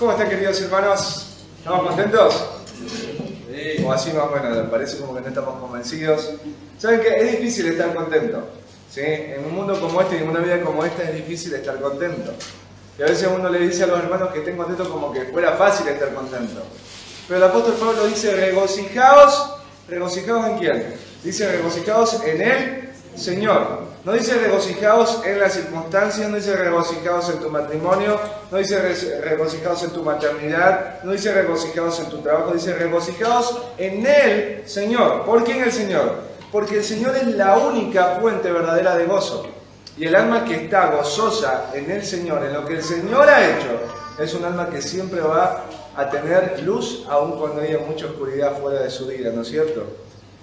¿Cómo están, queridos hermanos? ¿Estamos contentos? Sí. O así más o menos, parece como que no estamos convencidos. ¿Saben qué? Es difícil estar contento, ¿sí? En un mundo como este y en una vida como esta es difícil estar contento. Y a veces uno le dice a los hermanos que estén contentos como que fuera fácil estar contento. Pero el apóstol Pablo dice, regocijaos. ¿Regocijaos en quién? Dice, regocijaos en el Señor. No dice regocijaos en las circunstancias, no dice regocijaos en tu matrimonio, no dice regocijaos en tu maternidad, no dice regocijaos en tu trabajo, dice regocijaos en el Señor. ¿Por qué en el Señor? Porque el Señor es la única fuente verdadera de gozo. Y el alma que está gozosa en el Señor, en lo que el Señor ha hecho, es un alma que siempre va a tener luz, aun cuando haya mucha oscuridad fuera de su vida, ¿no es cierto?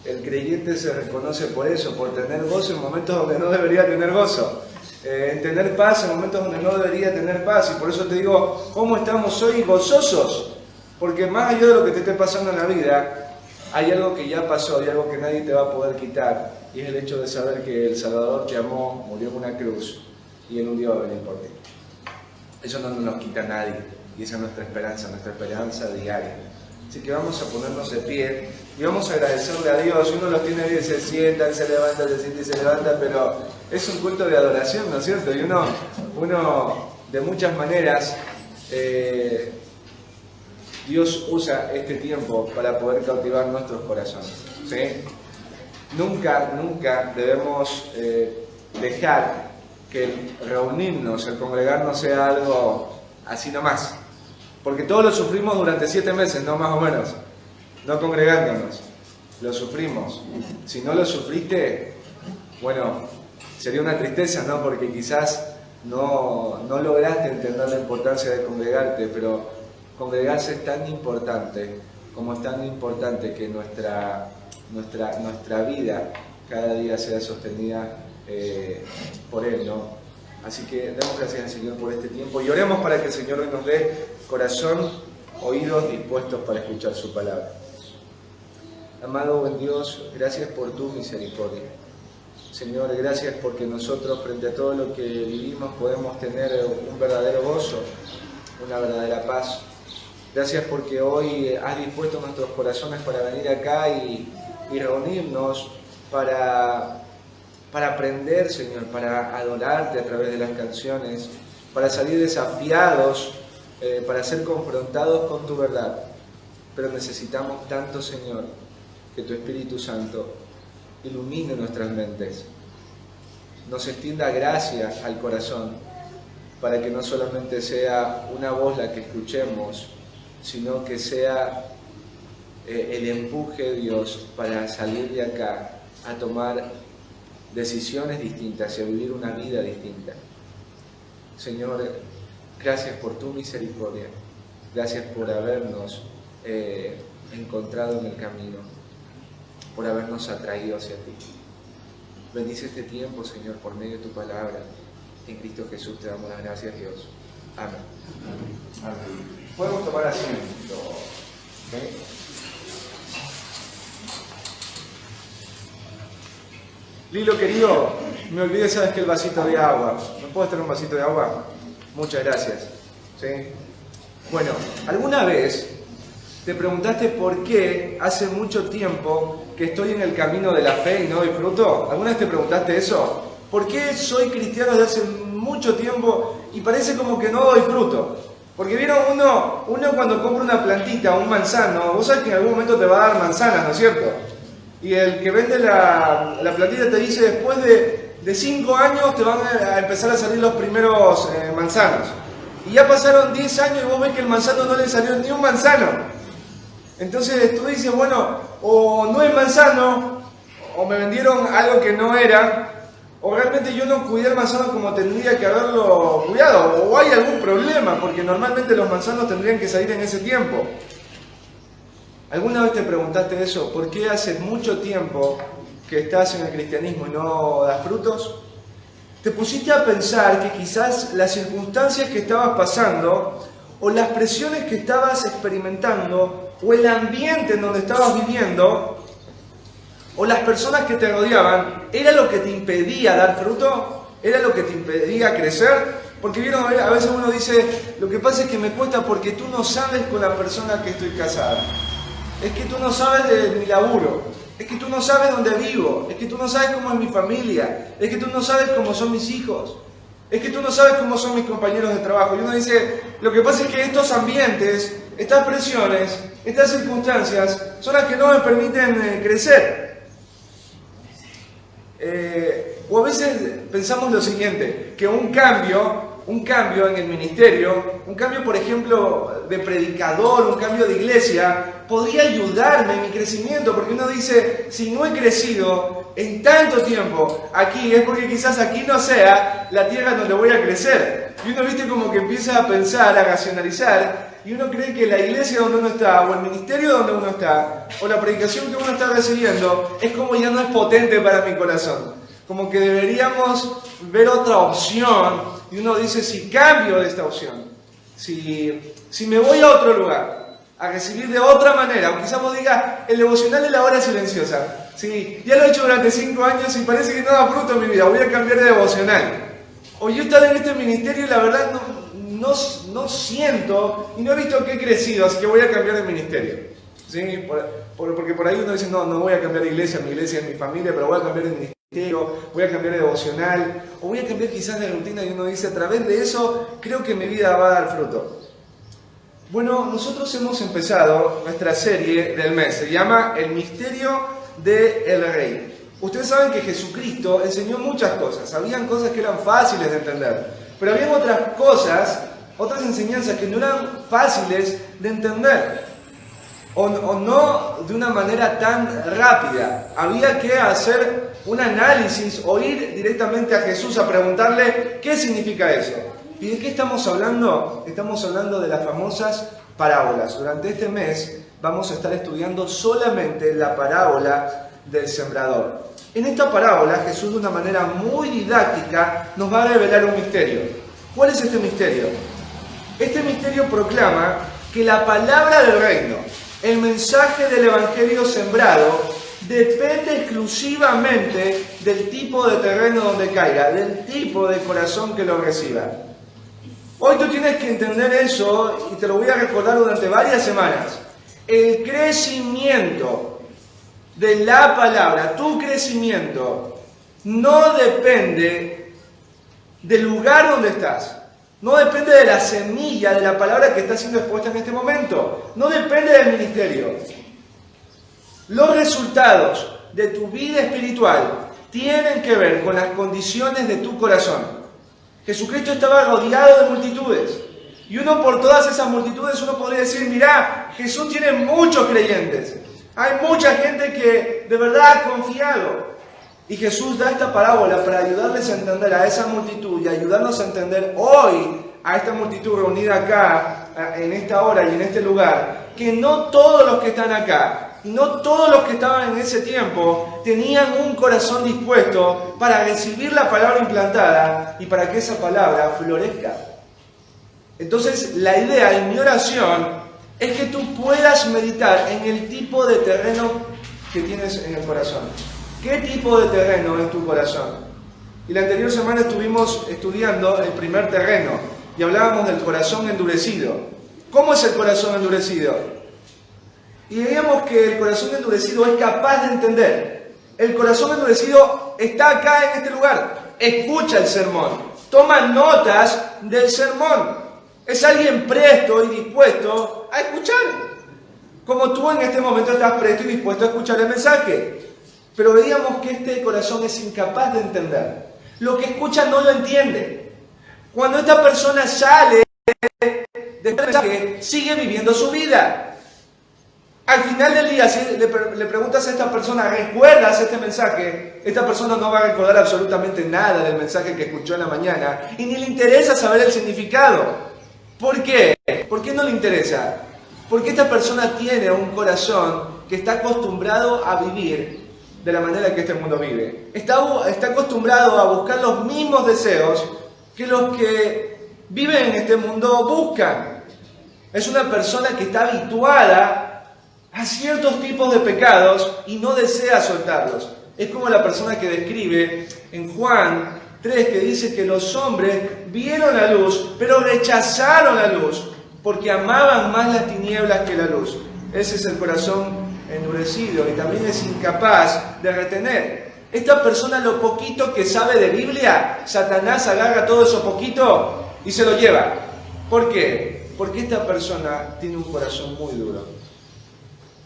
El creyente se reconoce por eso, por tener gozo en momentos donde no debería tener gozo, en tener paz en momentos donde no debería tener paz. Y por eso te digo, ¿cómo estamos hoy gozosos? Porque más allá de lo que te esté pasando en la vida, hay algo que ya pasó y algo que nadie te va a poder quitar, y es el hecho de saber que el Salvador te amó, murió en una cruz y Él un día va a venir por ti. Eso no nos quita a nadie, y esa es nuestra esperanza diaria. Así que vamos a ponernos de pie y vamos a agradecerle a Dios. Uno los tiene bien, se sientan, se levantan, se siente y se levanta, pero es un culto de adoración, ¿no es cierto? Y uno de muchas maneras, Dios usa este tiempo para poder cautivar nuestros corazones, ¿sí? Nunca debemos dejar que el reunirnos, el congregarnos sea algo así nomás. Porque todos lo sufrimos durante 7 meses, ¿no? Más o menos. No congregándonos. Lo sufrimos. Si no lo sufriste, bueno, sería una tristeza, ¿no? Porque quizás no lograste entender la importancia de congregarte, pero congregarse es tan importante, como es tan importante que nuestra vida cada día sea sostenida por Él, ¿no? Así que demos gracias al Señor por este tiempo y oremos para que el Señor hoy nos dé corazón, oídos dispuestos para escuchar su palabra. Amado buen Dios, gracias por tu misericordia. Señor, gracias porque nosotros frente a todo lo que vivimos podemos tener un verdadero gozo, una verdadera paz. Gracias porque hoy has dispuesto nuestros corazones para venir acá y reunirnos para aprender, Señor, para adorarte a través de las canciones, para salir desafiados, para ser confrontados con tu verdad. Pero necesitamos tanto, Señor, que tu Espíritu Santo ilumine nuestras mentes, nos extienda gracia al corazón, para que no solamente sea una voz la que escuchemos, sino que sea el empuje, Dios, para salir de acá a tomar decisiones distintas y a vivir una vida distinta. Señor, gracias por tu misericordia, gracias por habernos encontrado en el camino, por habernos atraído hacia ti. Bendice este tiempo, Señor, por medio de tu palabra. En Cristo Jesús te damos las gracias, Dios. Amén. Amén. Podemos tomar asiento. ¿Okay? Lilo querido, me olvidé, sabes que el vasito de agua. ¿Me puedes traer un vasito de agua? Muchas gracias. ¿Sí? Bueno, ¿alguna vez te preguntaste por qué hace mucho tiempo que estoy en el camino de la fe y no doy fruto? ¿Alguna vez te preguntaste eso? ¿Por qué soy cristiano desde hace mucho tiempo y parece como que no doy fruto? Porque vieron, uno cuando compra una plantita, un manzano, vos sabés que en algún momento te va a dar manzanas, ¿no es cierto? Y el que vende la plantita te dice, después de 5 años te van a empezar a salir los primeros manzanos. Y ya pasaron 10 años y vos ves que el manzano no le salió ni un manzano. Entonces tú dices, bueno, o no es manzano, o me vendieron algo que no era, o realmente yo no cuidé el manzano como tendría que haberlo cuidado, o hay algún problema, porque normalmente los manzanos tendrían que salir en ese tiempo. ¿Alguna vez te preguntaste eso? ¿Por qué hace mucho tiempo que estás en el cristianismo y no das frutos? ¿Te pusiste a pensar que quizás las circunstancias que estabas pasando, o las presiones que estabas experimentando, o el ambiente en donde estabas viviendo, o las personas que te rodeaban, era lo que te impedía dar fruto? ¿Era lo que te impedía crecer? Porque vieron, a veces uno dice, lo que pasa es que me cuesta porque tú no sabes con la persona que estoy casada. Es que tú no sabes de mi laburo. Es que tú no sabes dónde vivo. Es que tú no sabes cómo es mi familia. Es que tú no sabes cómo son mis hijos. Es que tú no sabes cómo son mis compañeros de trabajo. Y uno dice, lo que pasa es que estos ambientes, estas presiones, estas circunstancias son las que no me permiten crecer. O a veces pensamos lo siguiente, que un cambio en el ministerio, un cambio por ejemplo de predicador, un cambio de iglesia, podría ayudarme en mi crecimiento, porque uno dice, si no he crecido en tanto tiempo aquí, es porque quizás aquí no sea la tierra donde voy a crecer. Y uno viste como que empieza a pensar, a racionalizar, y uno cree que la iglesia donde uno está, o el ministerio donde uno está, o la predicación que uno está recibiendo, es como ya no es potente para mi corazón. Como que deberíamos ver otra opción, y uno dice, si cambio de esta opción, si me voy a otro lugar, a recibir de otra manera, o quizás vos digas, el devocional es la hora silenciosa, sí, ya lo he hecho durante 5 años y parece que no da fruto en mi vida, voy a cambiar de devocional. O yo estar en este ministerio y la verdad no siento y no he visto que he crecido, así que voy a cambiar de ministerio. ¿Sí? Porque por ahí uno dice, no voy a cambiar de iglesia, mi iglesia es mi familia, pero voy a cambiar de ministerio, voy a cambiar de devocional, o voy a cambiar quizás de rutina, y uno dice, a través de eso creo que mi vida va a dar fruto. Bueno, nosotros hemos empezado nuestra serie del mes, se llama El Misterio del Rey. Ustedes saben que Jesucristo enseñó muchas cosas, habían cosas que eran fáciles de entender, pero habían otras cosas, otras enseñanzas que no eran fáciles de entender, o no de una manera tan rápida. Había que hacer un análisis o ir directamente a Jesús a preguntarle qué significa eso. ¿Y de qué estamos hablando? Estamos hablando de las famosas parábolas. Durante este mes vamos a estar estudiando solamente la parábola del sembrador. En esta parábola Jesús, de una manera muy didáctica, nos va a revelar un misterio. ¿Cuál es este misterio? Este misterio proclama que la palabra del reino, el mensaje del evangelio sembrado, depende exclusivamente del tipo de terreno donde caiga, del tipo de corazón que lo reciba. Hoy tú tienes que entender eso y te lo voy a recordar durante varias semanas. El crecimiento de la palabra, tu crecimiento, no depende del lugar donde estás. No depende de la semilla de la palabra que está siendo expuesta en este momento. No depende del ministerio. Los resultados de tu vida espiritual tienen que ver con las condiciones de tu corazón. Jesucristo estaba rodeado de multitudes. Y uno por todas esas multitudes, uno podría decir, mirá, Jesús tiene muchos creyentes. Hay mucha gente que de verdad ha confiado. Y Jesús da esta parábola para ayudarles a entender a esa multitud y ayudarnos a entender hoy a esta multitud reunida acá, en esta hora y en este lugar, que no todos los que están acá, no todos los que estaban en ese tiempo tenían un corazón dispuesto para recibir la palabra implantada y para que esa palabra florezca. Entonces, la idea en mi oración es que tú puedas meditar en el tipo de terreno que tienes en el corazón. ¿Qué tipo de terreno es tu corazón? Y la anterior semana estuvimos estudiando el primer terreno y hablábamos del corazón endurecido. ¿Cómo es el corazón endurecido? Y veíamos que el corazón endurecido es capaz de entender. El corazón endurecido está acá en este lugar. Escucha el sermón. Toma notas del sermón. Es alguien presto y dispuesto a escuchar. Como tú en este momento estás presto y dispuesto a escuchar el mensaje. Pero veíamos que este corazón es incapaz de entender. Lo que escucha no lo entiende. Cuando esta persona sale del mensaje, sigue viviendo su vida. Al final del día, si le preguntas a esta persona, ¿recuerdas este mensaje? Esta persona no va a recordar absolutamente nada del mensaje que escuchó en la mañana y ni le interesa saber el significado. ¿Por qué? ¿Por qué no le interesa? Porque esta persona tiene un corazón que está acostumbrado a vivir de la manera que este mundo vive. Está acostumbrado a buscar los mismos deseos que los que viven en este mundo buscan. Es una persona que está habituada a ciertos tipos de pecados y no desea soltarlos. Es como la persona que describe en Juan 3, que dice que los hombres vieron la luz, pero rechazaron la luz, porque amaban más las tinieblas que la luz. Ese es el corazón endurecido y también es incapaz de retener. Esta persona, lo poquito que sabe de Biblia, Satanás agarra todo eso poquito y se lo lleva. ¿Por qué? Porque esta persona tiene un corazón muy duro.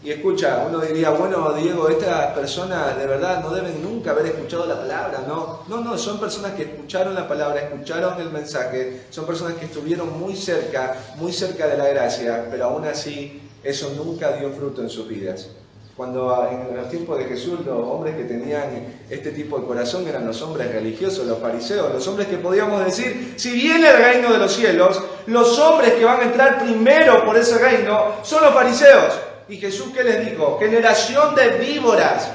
Y escucha, uno diría, bueno, Diego, estas personas de verdad no deben nunca haber escuchado la palabra. No, son personas que escucharon la palabra, escucharon el mensaje, son personas que estuvieron muy cerca de la gracia, pero aún así eso nunca dio fruto en sus vidas. Cuando en los tiempos de Jesús los hombres que tenían este tipo de corazón eran los hombres religiosos, los fariseos, los hombres que podíamos decir, si viene el reino de los cielos, los hombres que van a entrar primero por ese reino son los fariseos. ¿Y Jesús qué les dijo? Generación de víboras.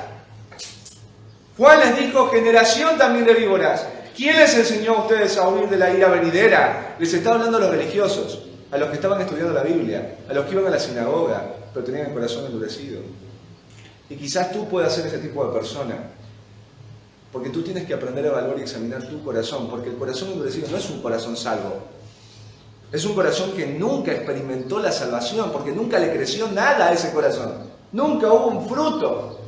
Juan les dijo, generación también de víboras. ¿Quién les enseñó a ustedes a huir de la ira venidera? Les estaba hablando a los religiosos, a los que estaban estudiando la Biblia, a los que iban a la sinagoga, pero tenían el corazón endurecido. Y quizás tú puedas ser ese tipo de persona, porque tú tienes que aprender a evaluar y examinar tu corazón, porque el corazón endurecido no es un corazón salvo. Es un corazón que nunca experimentó la salvación, porque nunca le creció nada a ese corazón. Nunca hubo un fruto.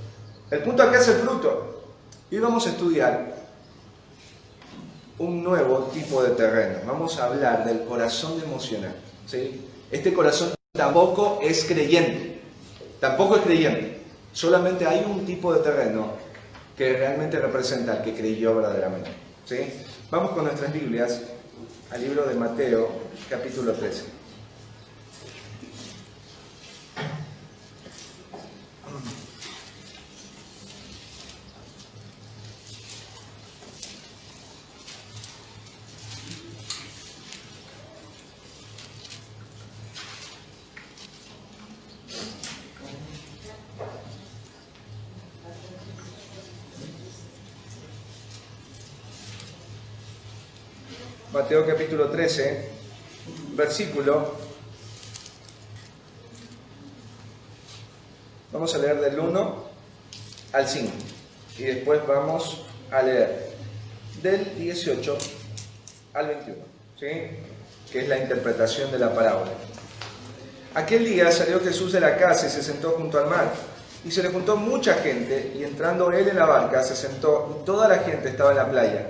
El punto acá es el fruto. Y vamos a estudiar un nuevo tipo de terreno. Vamos a hablar del corazón emocional. ¿Sí? Este corazón tampoco es creyente. Tampoco es creyente. Solamente hay un tipo de terreno que realmente representa al que creyó verdaderamente. ¿Sí? Vamos con nuestras Biblias al libro de Mateo, capítulo 13. Mateo capítulo 13, versículo, vamos a leer del 1 al 5 y después vamos a leer del 18 al 21, ¿sí? Que es la interpretación de la parábola. Aquel día salió Jesús de la casa y se sentó junto al mar, y se le juntó mucha gente, y entrando él en la barca se sentó, y toda la gente estaba en la playa.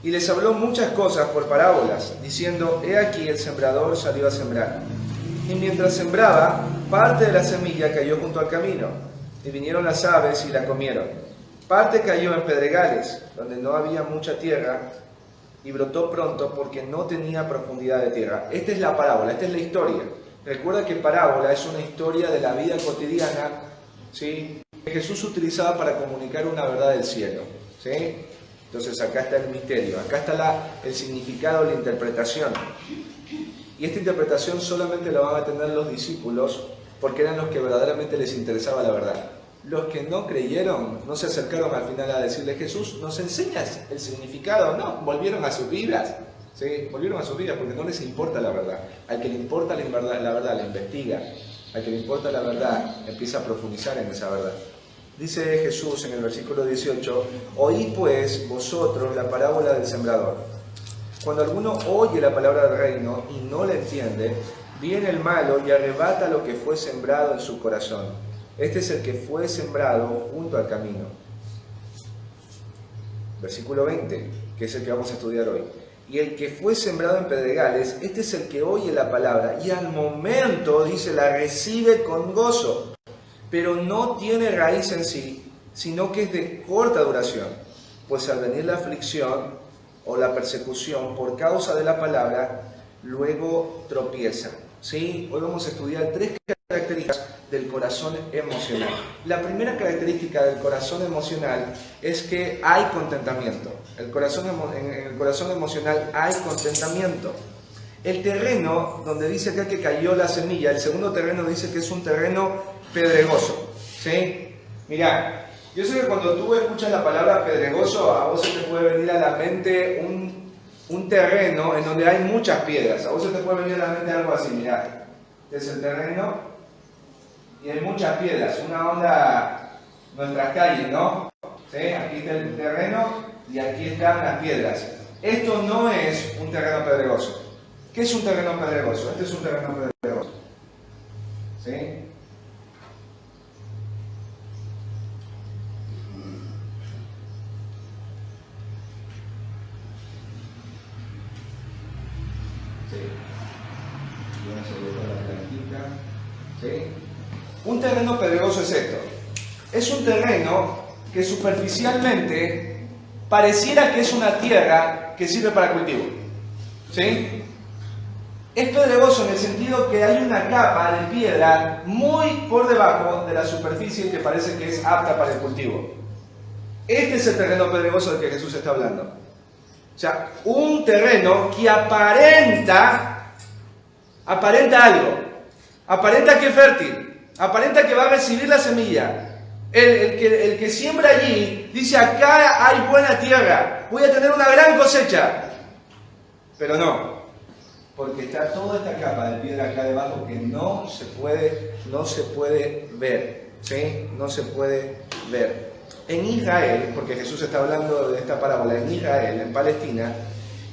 Y les habló muchas cosas por parábolas, diciendo, he aquí el sembrador salió a sembrar. Y mientras sembraba, parte de la semilla cayó junto al camino, y vinieron las aves y la comieron. Parte cayó en pedregales, donde no había mucha tierra, y brotó pronto porque no tenía profundidad de tierra. Esta es la parábola, esta es la historia. Recuerda que parábola es una historia de la vida cotidiana, ¿sí?, que Jesús utilizaba para comunicar una verdad del cielo, ¿sí? Entonces acá está el misterio, acá está el significado, la interpretación. Y esta interpretación solamente la van a tener los discípulos porque eran los que verdaderamente les interesaba la verdad. Los que no creyeron, no se acercaron al final a decirle, Jesús, ¿nos enseñas el significado? No, volvieron a sus vidas. ¿Sí? Volvieron a sus vidas porque no les importa la verdad. Al que le importa la verdad, la investiga. Al que le importa la verdad, empieza a profundizar en esa verdad. Dice Jesús en el versículo 18, oíd pues vosotros la parábola del sembrador. Cuando alguno oye la palabra del reino y no la entiende, viene el malo y arrebata lo que fue sembrado en su corazón. Este es el que fue sembrado junto al camino. Versículo 20, que es el que vamos a estudiar hoy. Y el que fue sembrado en pedregales, este es el que oye la palabra y al momento, dice, la recibe con gozo, pero no tiene raíz en sí, sino que es de corta duración, pues al venir la aflicción o la persecución por causa de la palabra, luego tropieza. ¿Sí? Hoy vamos a estudiar 3 características del corazón emocional. La primera característica del corazón emocional es que hay contentamiento. En el corazón emocional hay contentamiento. El terreno, donde dice acá que cayó la semilla, el segundo terreno dice que es un terreno pedregoso, ¿sí? Mirá, yo sé que cuando tú escuchas la palabra pedregoso, a vos se te puede venir a la mente un terreno en donde hay muchas piedras. A vos se te puede venir a la mente algo así, mirá. Este es el terreno y hay muchas piedras, una onda, nuestras calles, ¿no? ¿Sí? Aquí está el terreno y aquí están las piedras. Esto no es un terreno pedregoso. ¿Qué es un terreno pedregoso? Este es un terreno pedregoso. ¿Sí? ¿Sí? Un terreno pedregoso es esto. Es un terreno que superficialmente pareciera que es una tierra que sirve para cultivo. ¿Sí? Es pedregoso en el sentido que hay una capa de piedra muy por debajo de la superficie que parece que es apta para el cultivo. Este es el terreno pedregoso del que Jesús está hablando. O sea, un terreno que aparenta algo, aparenta que es fértil, aparenta que va a recibir la semilla. El que siembra allí dice, acá hay buena tierra, voy a tener una gran cosecha. Pero no, porque está toda esta capa de piedra acá debajo que no se puede ver, ¿sí? No se puede ver. En Israel, porque Jesús está hablando de esta parábola, en Israel, en Palestina,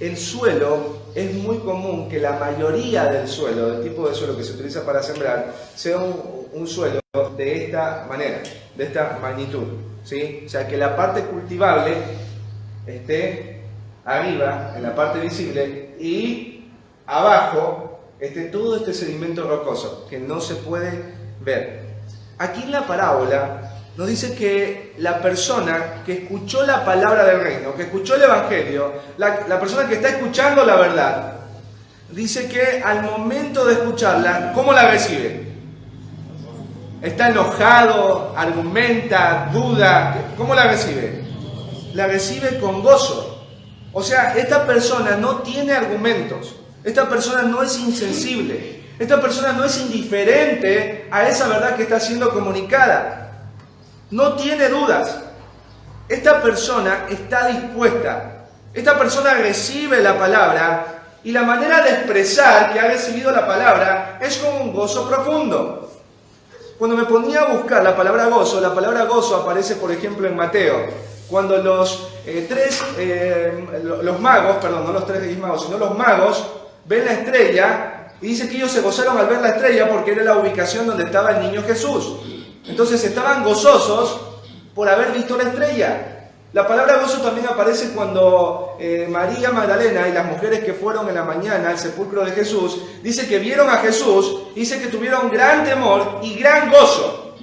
el suelo es muy común que la mayoría del suelo, del tipo de suelo que se utiliza para sembrar, sea un suelo de esta manera, de esta magnitud, ¿sí? O sea, que la parte cultivable esté arriba, en la parte visible, y abajo esté todo este sedimento rocoso, que no se puede ver. Aquí en la parábola nos dice que la persona que escuchó la palabra del reino, que escuchó el evangelio, la persona que está escuchando la verdad, dice que al momento de escucharla, ¿cómo la recibe? ¿Está enojado? ¿Argumenta? ¿Duda? ¿Cómo la recibe? La recibe con gozo. O sea, esta persona no tiene argumentos, esta persona no es insensible, esta persona no es indiferente a esa verdad que está siendo comunicada. No tiene dudas. Esta persona está dispuesta. Esta persona recibe la palabra y la manera de expresar que ha recibido la palabra es con un gozo profundo. Cuando me ponía a buscar la palabra gozo aparece, por ejemplo, en Mateo. Cuando los magos ven la estrella y dice que ellos se gozaron al ver la estrella porque era la ubicación donde estaba el niño Jesús. Entonces estaban gozosos por haber visto la estrella. La palabra gozo también aparece cuando María Magdalena y las mujeres que fueron en la mañana al sepulcro de Jesús, dice que vieron a Jesús, dice que tuvieron gran temor y gran gozo.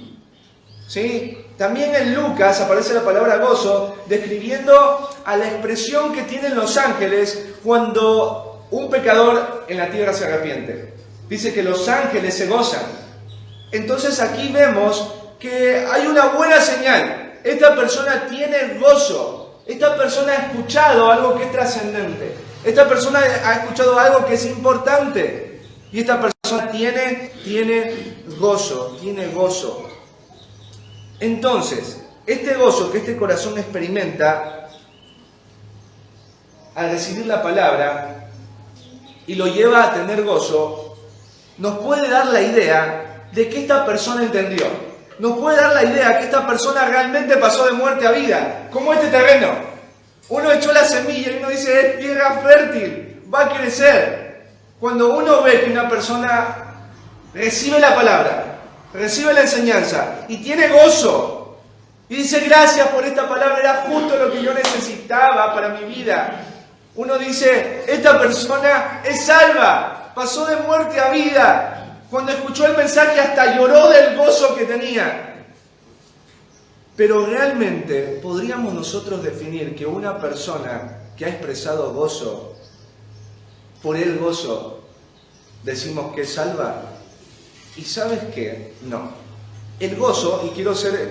¿Sí? También en Lucas aparece la palabra gozo, describiendo a la expresión que tienen los ángeles cuando un pecador en la tierra se arrepiente. Dice que los ángeles se gozan. Entonces aquí vemos que hay una buena señal. Esta persona tiene gozo. Esta persona ha escuchado algo que es trascendente. Esta persona ha escuchado algo que es importante. Y esta persona tiene gozo, tiene gozo. Entonces, este gozo que este corazón experimenta al recibir la palabra y lo lleva a tener gozo, nos puede dar la idea de que esta persona entendió. Nos puede dar la idea que esta persona realmente pasó de muerte a vida, como este terreno. Uno echó la semilla y uno dice, es tierra fértil, va a crecer. Cuando uno ve que una persona recibe la palabra, recibe la enseñanza y tiene gozo, y dice, gracias por esta palabra, era justo lo que yo necesitaba para mi vida. Uno dice, esta persona es salva, pasó de muerte a vida. Cuando escuchó el mensaje hasta lloró del gozo que tenía. Pero realmente podríamos nosotros definir que una persona que ha expresado gozo, por el gozo, decimos que es salva. ¿Y sabes qué? No. El gozo, y quiero ser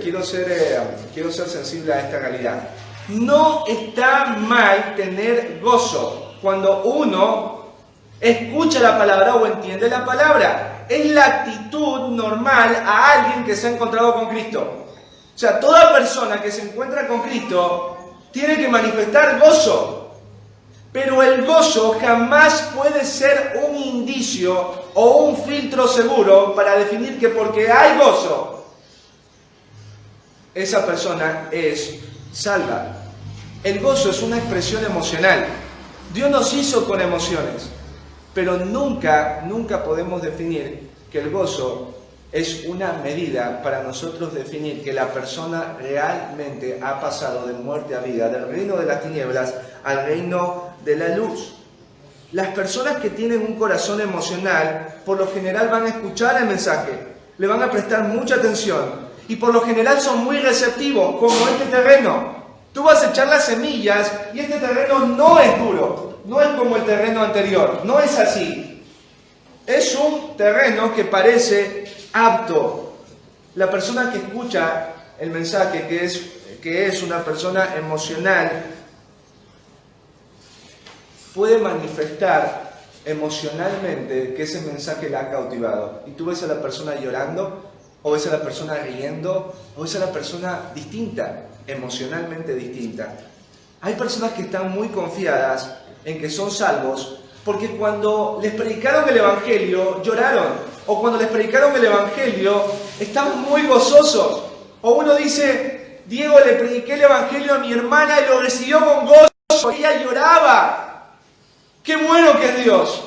sensible a esta realidad, no está mal tener gozo cuando uno escucha la palabra o entiende la palabra. Es la actitud normal a alguien que se ha encontrado con Cristo. O sea, toda persona que se encuentra con Cristo tiene que manifestar gozo. Pero el gozo jamás puede ser un indicio o un filtro seguro para definir que porque hay gozo, esa persona es salva. El gozo es una expresión emocional. Dios nos hizo con emociones, pero nunca podemos definir que el gozo es una medida para nosotros definir que la persona realmente ha pasado de muerte a vida, del reino de las tinieblas al reino de la luz. Las personas que tienen un corazón emocional, por lo general van a escuchar el mensaje, le van a prestar mucha atención y por lo general son muy receptivos, como este terreno. Tú vas a echar las semillas y este terreno no es duro, no es como el terreno anterior, no es así. Es un terreno que parece apto. La persona que escucha el mensaje, que es una persona emocional, puede manifestar emocionalmente que ese mensaje la ha cautivado. Y tú ves a la persona llorando, o ves a la persona riendo, o ves a la persona distinta, emocionalmente distinta. Hay personas que están muy confiadas en que son salvos, porque cuando les predicaron el Evangelio, lloraron. O cuando les predicaron el Evangelio, estaban muy gozosos. O uno dice, Diego, le prediqué el Evangelio a mi hermana y lo recibió con gozo. Y ella lloraba. ¡Qué bueno que es Dios!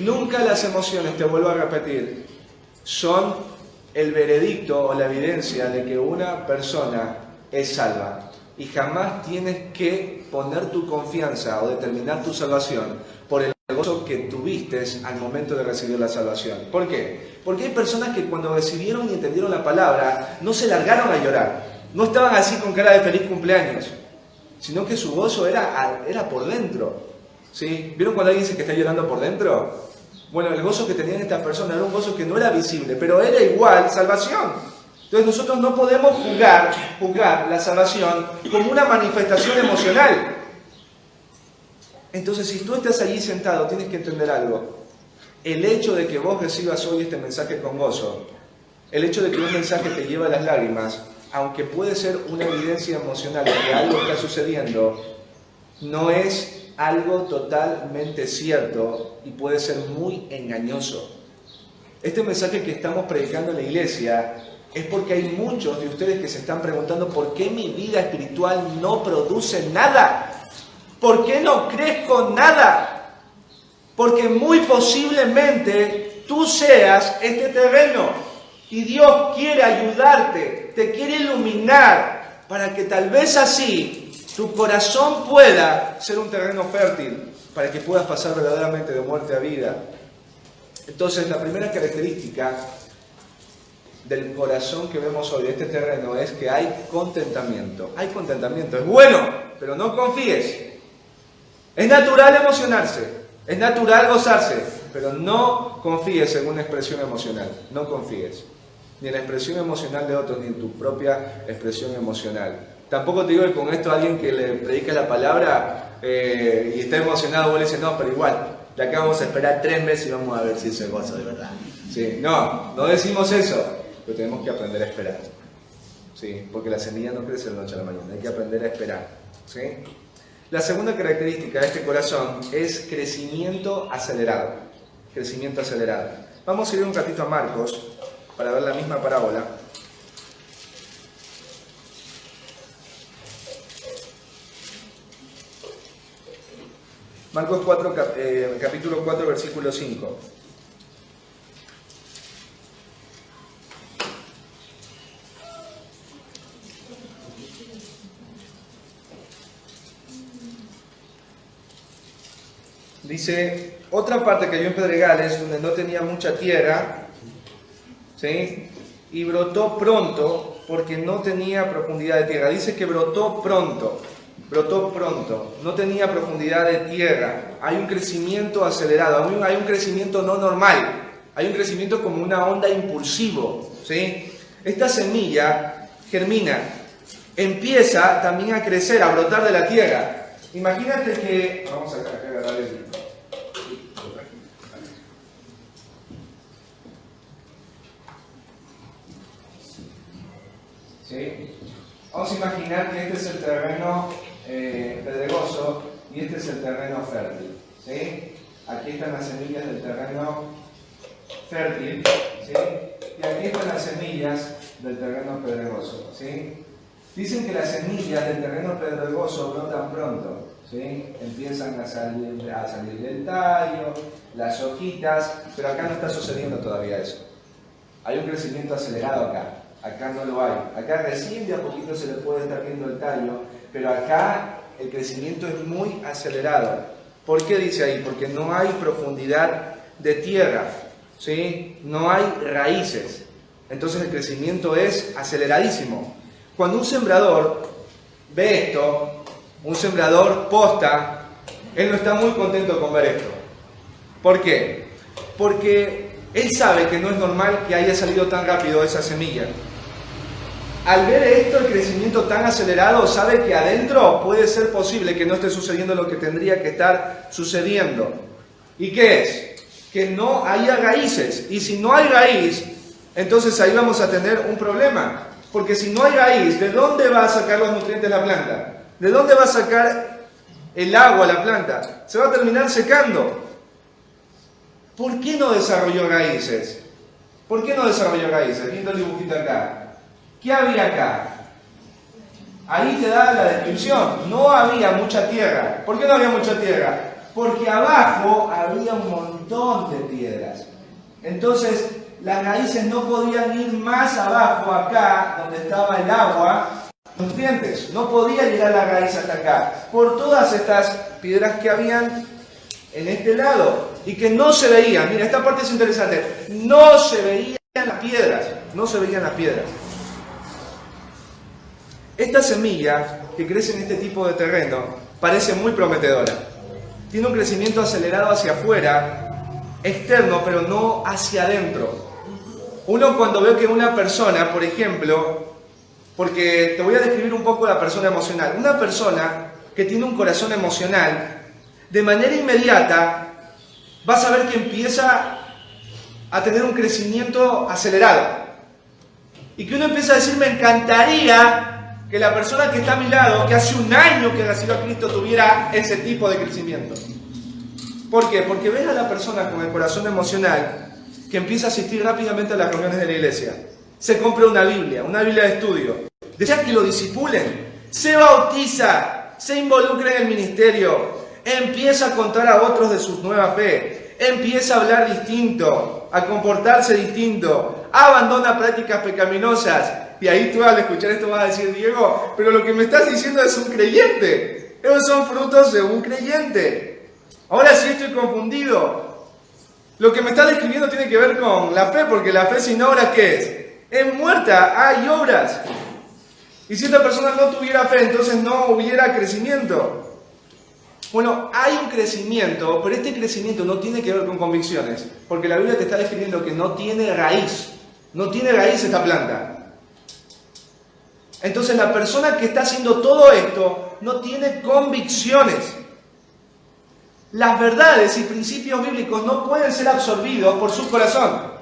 Nunca las emociones, te vuelvo a repetir, son el veredicto o la evidencia de que una persona es salva. Y jamás tienes que poner tu confianza o determinar tu salvación por el gozo que tuviste al momento de recibir la salvación. ¿Por qué? Porque hay personas que cuando recibieron y entendieron la palabra, no se largaron a llorar. No estaban así con cara de feliz cumpleaños, sino que su gozo era por dentro. ¿Sí? ¿Vieron cuando alguien dice que está llorando por dentro? Bueno, el gozo que tenían estas personas era un gozo que no era visible, pero era igual salvación. Entonces nosotros no podemos juzgar la salvación como una manifestación emocional. Entonces, si tú estás allí sentado, tienes que entender algo. El hecho de que vos recibas hoy este mensaje con gozo, el hecho de que un mensaje te lleve a las lágrimas, aunque puede ser una evidencia emocional de que algo está sucediendo, no es algo totalmente cierto y puede ser muy engañoso. Este mensaje que estamos predicando en la iglesia es porque hay muchos de ustedes que se están preguntando ¿por qué mi vida espiritual no produce nada? ¿Por qué no crezco nada? Porque muy posiblemente tú seas este terreno y Dios quiere ayudarte, te quiere iluminar para que tal vez así tu corazón pueda ser un terreno fértil para que puedas pasar verdaderamente de muerte a vida. Entonces, la primera característica del corazón que vemos hoy, de este terreno, es que hay contentamiento. Hay contentamiento, es bueno, pero no confíes. Es natural emocionarse, es natural gozarse, pero no confíes en una expresión emocional. No confíes ni en la expresión emocional de otros, ni en tu propia expresión emocional. Tampoco te digo que con esto alguien que le predica la palabra y está emocionado, vos le dices, no, pero igual, de acá vamos a esperar 3 meses y vamos a ver si eso es gozo de verdad. ¿Sí? No decimos eso, pero tenemos que aprender a esperar. ¿Sí? Porque la semilla no crece de la noche a la mañana, hay que aprender a esperar. ¿Sí? La segunda característica de este corazón es crecimiento acelerado. Crecimiento acelerado. Vamos a ir un ratito a Marcos para ver la misma parábola. Marcos 4, capítulo 4, versículo 5. Dice, otra parte cayó en pedregales donde no tenía mucha tierra, ¿sí? Y brotó pronto porque no tenía profundidad de tierra. Dice que brotó pronto, no tenía profundidad de tierra. Hay un crecimiento acelerado, hay un crecimiento no normal, hay un crecimiento como una onda impulsivo, ¿sí? Esta semilla germina, empieza también a crecer, a brotar de la tierra. Imagínate que, vamos a agarrar el... ¿Sí? Vamos a imaginar que este es el terreno pedregoso y este es el terreno fértil. ¿Sí? Aquí están las semillas del terreno fértil, ¿sí? Y aquí están las semillas del terreno pedregoso. ¿Sí? Dicen que las semillas del terreno pedregoso brotan pronto, ¿sí? Empiezan a salir del tallo, las hojitas, pero acá no está sucediendo todavía eso. Hay un crecimiento acelerado acá no lo hay. Acá recién de a poquito se le puede estar viendo el tallo, pero acá el crecimiento es muy acelerado. ¿Por qué dice ahí? Porque no hay profundidad de tierra, ¿sí? No hay raíces. Entonces el crecimiento es aceleradísimo. Cuando un sembrador ve esto, un sembrador posta, él no está muy contento con ver esto. ¿Por qué? Porque él sabe que no es normal que haya salido tan rápido esa semilla. Al ver esto, el crecimiento tan acelerado, sabe que adentro puede ser posible que no esté sucediendo lo que tendría que estar sucediendo. ¿Y qué es? Que no haya raíces. Y si no hay raíz, entonces ahí vamos a tener un problema. Porque si no hay raíz, ¿de dónde va a sacar los nutrientes la planta? ¿De dónde va a sacar el agua la planta? Se va a terminar secando. ¿Por qué no desarrolló raíces? ¿Por qué no desarrolló raíces? Viendo el dibujito acá. ¿Qué había acá? Ahí te da la descripción. No había mucha tierra. ¿Por qué no había mucha tierra? Porque abajo había un montón de piedras. Entonces, las raíces no podían ir más abajo, acá, donde estaba el agua, los nutrientes. No podía llegar la raíz hasta acá, por todas estas piedras que habían en este lado, y que no se veían. Mira, esta parte es interesante. No se veían las piedras. No se veían las piedras. Esta semilla, que crece en este tipo de terreno, parece muy prometedora. Tiene un crecimiento acelerado hacia afuera, externo, pero no hacia adentro. Uno cuando ve que una persona, por ejemplo, porque te voy a describir un poco la persona emocional. Una persona que tiene un corazón emocional, de manera inmediata, vas a ver que empieza a tener un crecimiento acelerado. Y que uno empieza a decir, me encantaría que la persona que está a mi lado, que hace un año que recibió a Cristo, tuviera ese tipo de crecimiento. ¿Por qué? Porque ves a la persona con el corazón emocional que empieza a asistir rápidamente a las reuniones de la iglesia. Se compra una Biblia de estudio. Desea que lo disipulen. Se bautiza, se involucra en el ministerio, empieza a contar a otros de su nueva fe, empieza a hablar distinto, a comportarse distinto, abandona prácticas pecaminosas. Y ahí tú al escuchar esto vas a decir, Diego, pero lo que me estás diciendo es un creyente. Esos son frutos de un creyente. Ahora sí estoy confundido. Lo que me está describiendo tiene que ver con la fe, porque la fe sin obras, ¿qué es? Es muerta, hay obras. Y si esta persona no tuviera fe, entonces no hubiera crecimiento. Bueno, hay un crecimiento, pero este crecimiento no tiene que ver con convicciones, porque la Biblia te está describiendo que no tiene raíz. No tiene raíz esta planta. Entonces la persona que está haciendo todo esto no tiene convicciones. Las verdades y principios bíblicos no pueden ser absorbidos por su corazón.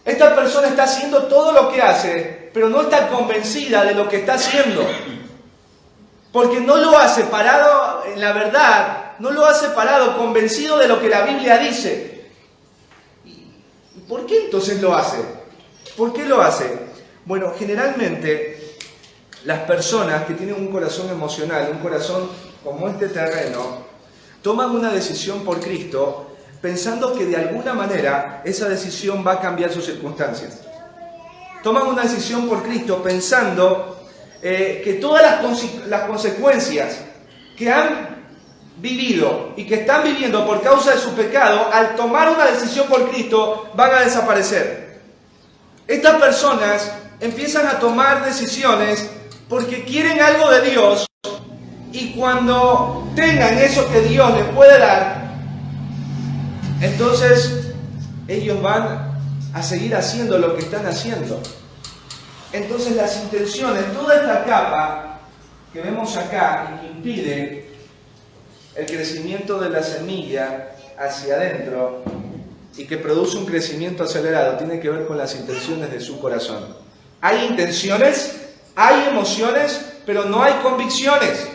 Esta persona está haciendo todo lo que hace, pero no está convencida de lo que está haciendo. Porque no lo hace parado en la verdad, no lo hace parado convencido de lo que la Biblia dice. ¿Y por qué entonces lo hace? ¿Por qué lo hace? Bueno, generalmente las personas que tienen un corazón emocional, un corazón como este terreno, toman una decisión por Cristo pensando que de alguna manera esa decisión va a cambiar sus circunstancias. Toman una decisión por Cristo pensando que todas las consecuencias que han vivido y que están viviendo por causa de su pecado, al tomar una decisión por Cristo, van a desaparecer. Estas personas empiezan a tomar decisiones porque quieren algo de Dios. Y cuando tengan eso que Dios les puede dar, entonces ellos van a seguir haciendo lo que están haciendo. Entonces las intenciones, toda esta capa que vemos acá y que impide el crecimiento de la semilla hacia adentro y que produce un crecimiento acelerado, tiene que ver con las intenciones de su corazón. Hay intenciones, hay emociones, pero no hay convicciones.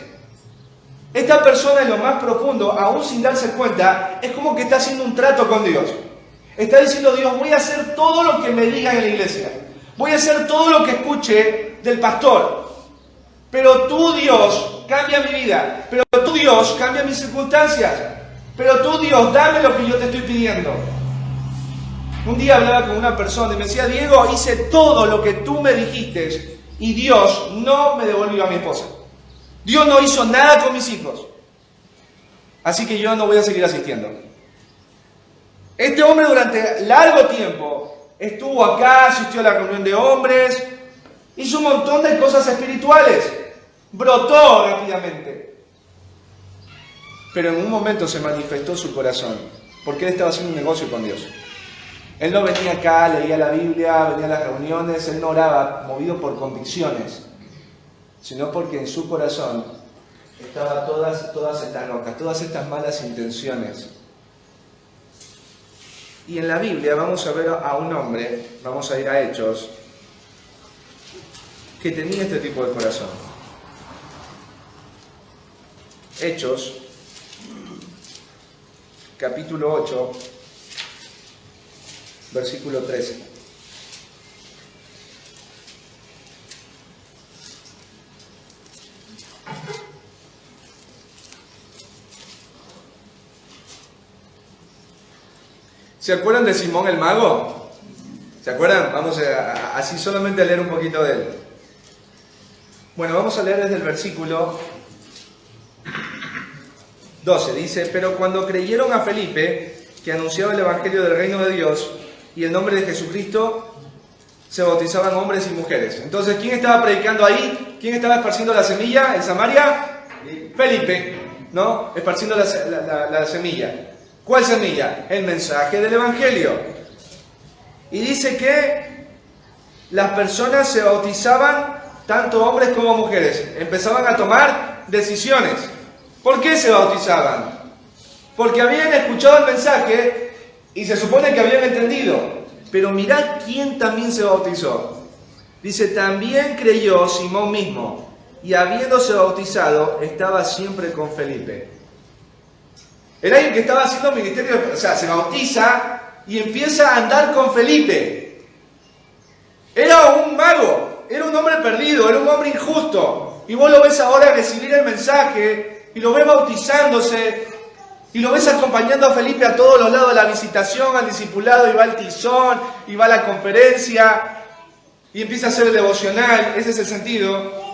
Esta persona en lo más profundo, aún sin darse cuenta, es como que está haciendo un trato con Dios. Está diciendo, Dios, voy a hacer todo lo que me digan en la iglesia. Voy a hacer todo lo que escuche del pastor. Pero tú, Dios, cambia mi vida. Pero tú, Dios, cambia mis circunstancias. Pero tú, Dios, dame lo que yo te estoy pidiendo. Un día hablaba con una persona y me decía, Diego, hice todo lo que tú me dijiste y Dios no me devolvió a mi esposa. Dios no hizo nada con mis hijos. Así que yo no voy a seguir asistiendo. Este hombre durante largo tiempo estuvo acá, asistió a la reunión de hombres, hizo un montón de cosas espirituales, brotó rápidamente. Pero en un momento se manifestó su corazón, porque él estaba haciendo un negocio con Dios. Él no venía acá, leía la Biblia, venía a las reuniones, él no oraba movido por convicciones, sino porque en su corazón estaban todas estas rocas, todas estas malas intenciones. Y en la Biblia vamos a ver a un hombre, vamos a ir a Hechos, que tenía este tipo de corazón. Hechos, capítulo 8, versículo 13. ¿Se acuerdan de Simón el mago? ¿Se acuerdan? Vamos así solamente a leer un poquito de él. Bueno, vamos a leer desde el versículo 12. Dice, pero cuando creyeron a Felipe, que anunciaba el evangelio del reino de Dios y el nombre de Jesucristo, se bautizaban hombres y mujeres. Entonces, ¿quién estaba predicando ahí? ¿Quién estaba esparciendo la semilla en Samaria? Felipe, ¿no? Esparciendo la semilla. ¿Cuál semilla? El mensaje del evangelio. Y dice que las personas se bautizaban, tanto hombres como mujeres. Empezaban a tomar decisiones. ¿Por qué se bautizaban? Porque habían escuchado el mensaje y se supone que habían entendido. Pero mirad quién también se bautizó. Dice, también creyó Simón mismo, y habiéndose bautizado, estaba siempre con Felipe. Era alguien que estaba haciendo ministerio, o sea, se bautiza y empieza a andar con Felipe. Era un mago, era un hombre perdido, era un hombre injusto. Y vos lo ves ahora recibir el mensaje, y lo ves bautizándose, y lo ves acompañando a Felipe a todos los lados de la visitación, al discipulado, y va al tizón, y va a la conferencia, y empieza a hacer el devocional. Ese es el sentido.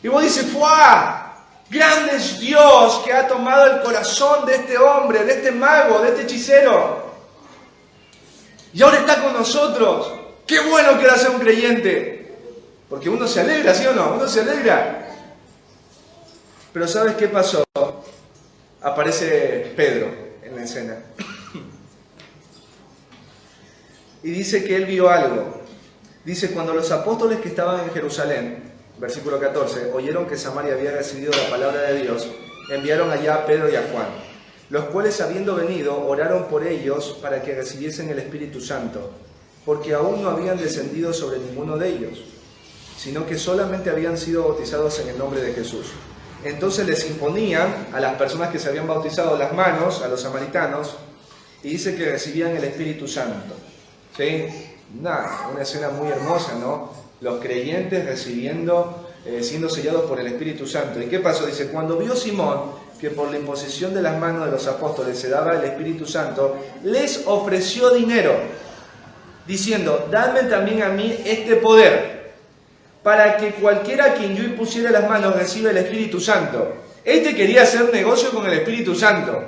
Y vos dices, ¡fuah! Grande es Dios que ha tomado el corazón de este hombre, de este mago, de este hechicero. Y ahora está con nosotros. ¡Qué bueno que era ser un creyente! Porque uno se alegra, ¿sí o no? Uno se alegra. Pero ¿sabes qué pasó? Aparece Pedro en la escena. Y dice que él vio algo. Dice, cuando los apóstoles que estaban en Jerusalén, versículo 14, oyeron que Samaria había recibido la palabra de Dios, enviaron allá a Pedro y a Juan, los cuales habiendo venido, oraron por ellos para que recibiesen el Espíritu Santo, porque aún no habían descendido sobre ninguno de ellos, sino que solamente habían sido bautizados en el nombre de Jesús. Entonces les imponían a las personas que se habían bautizado las manos, a los samaritanos, y dice que recibían el Espíritu Santo. ¿Sí? Una escena muy hermosa, ¿no? Los creyentes recibiendo, siendo sellados por el Espíritu Santo. ¿Y qué pasó? Dice, cuando vio Simón que por la imposición de las manos de los apóstoles se daba el Espíritu Santo, les ofreció dinero, diciendo, dadme también a mí este poder, para que cualquiera a quien yo impusiera las manos reciba el Espíritu Santo. Este quería hacer negocio con el Espíritu Santo.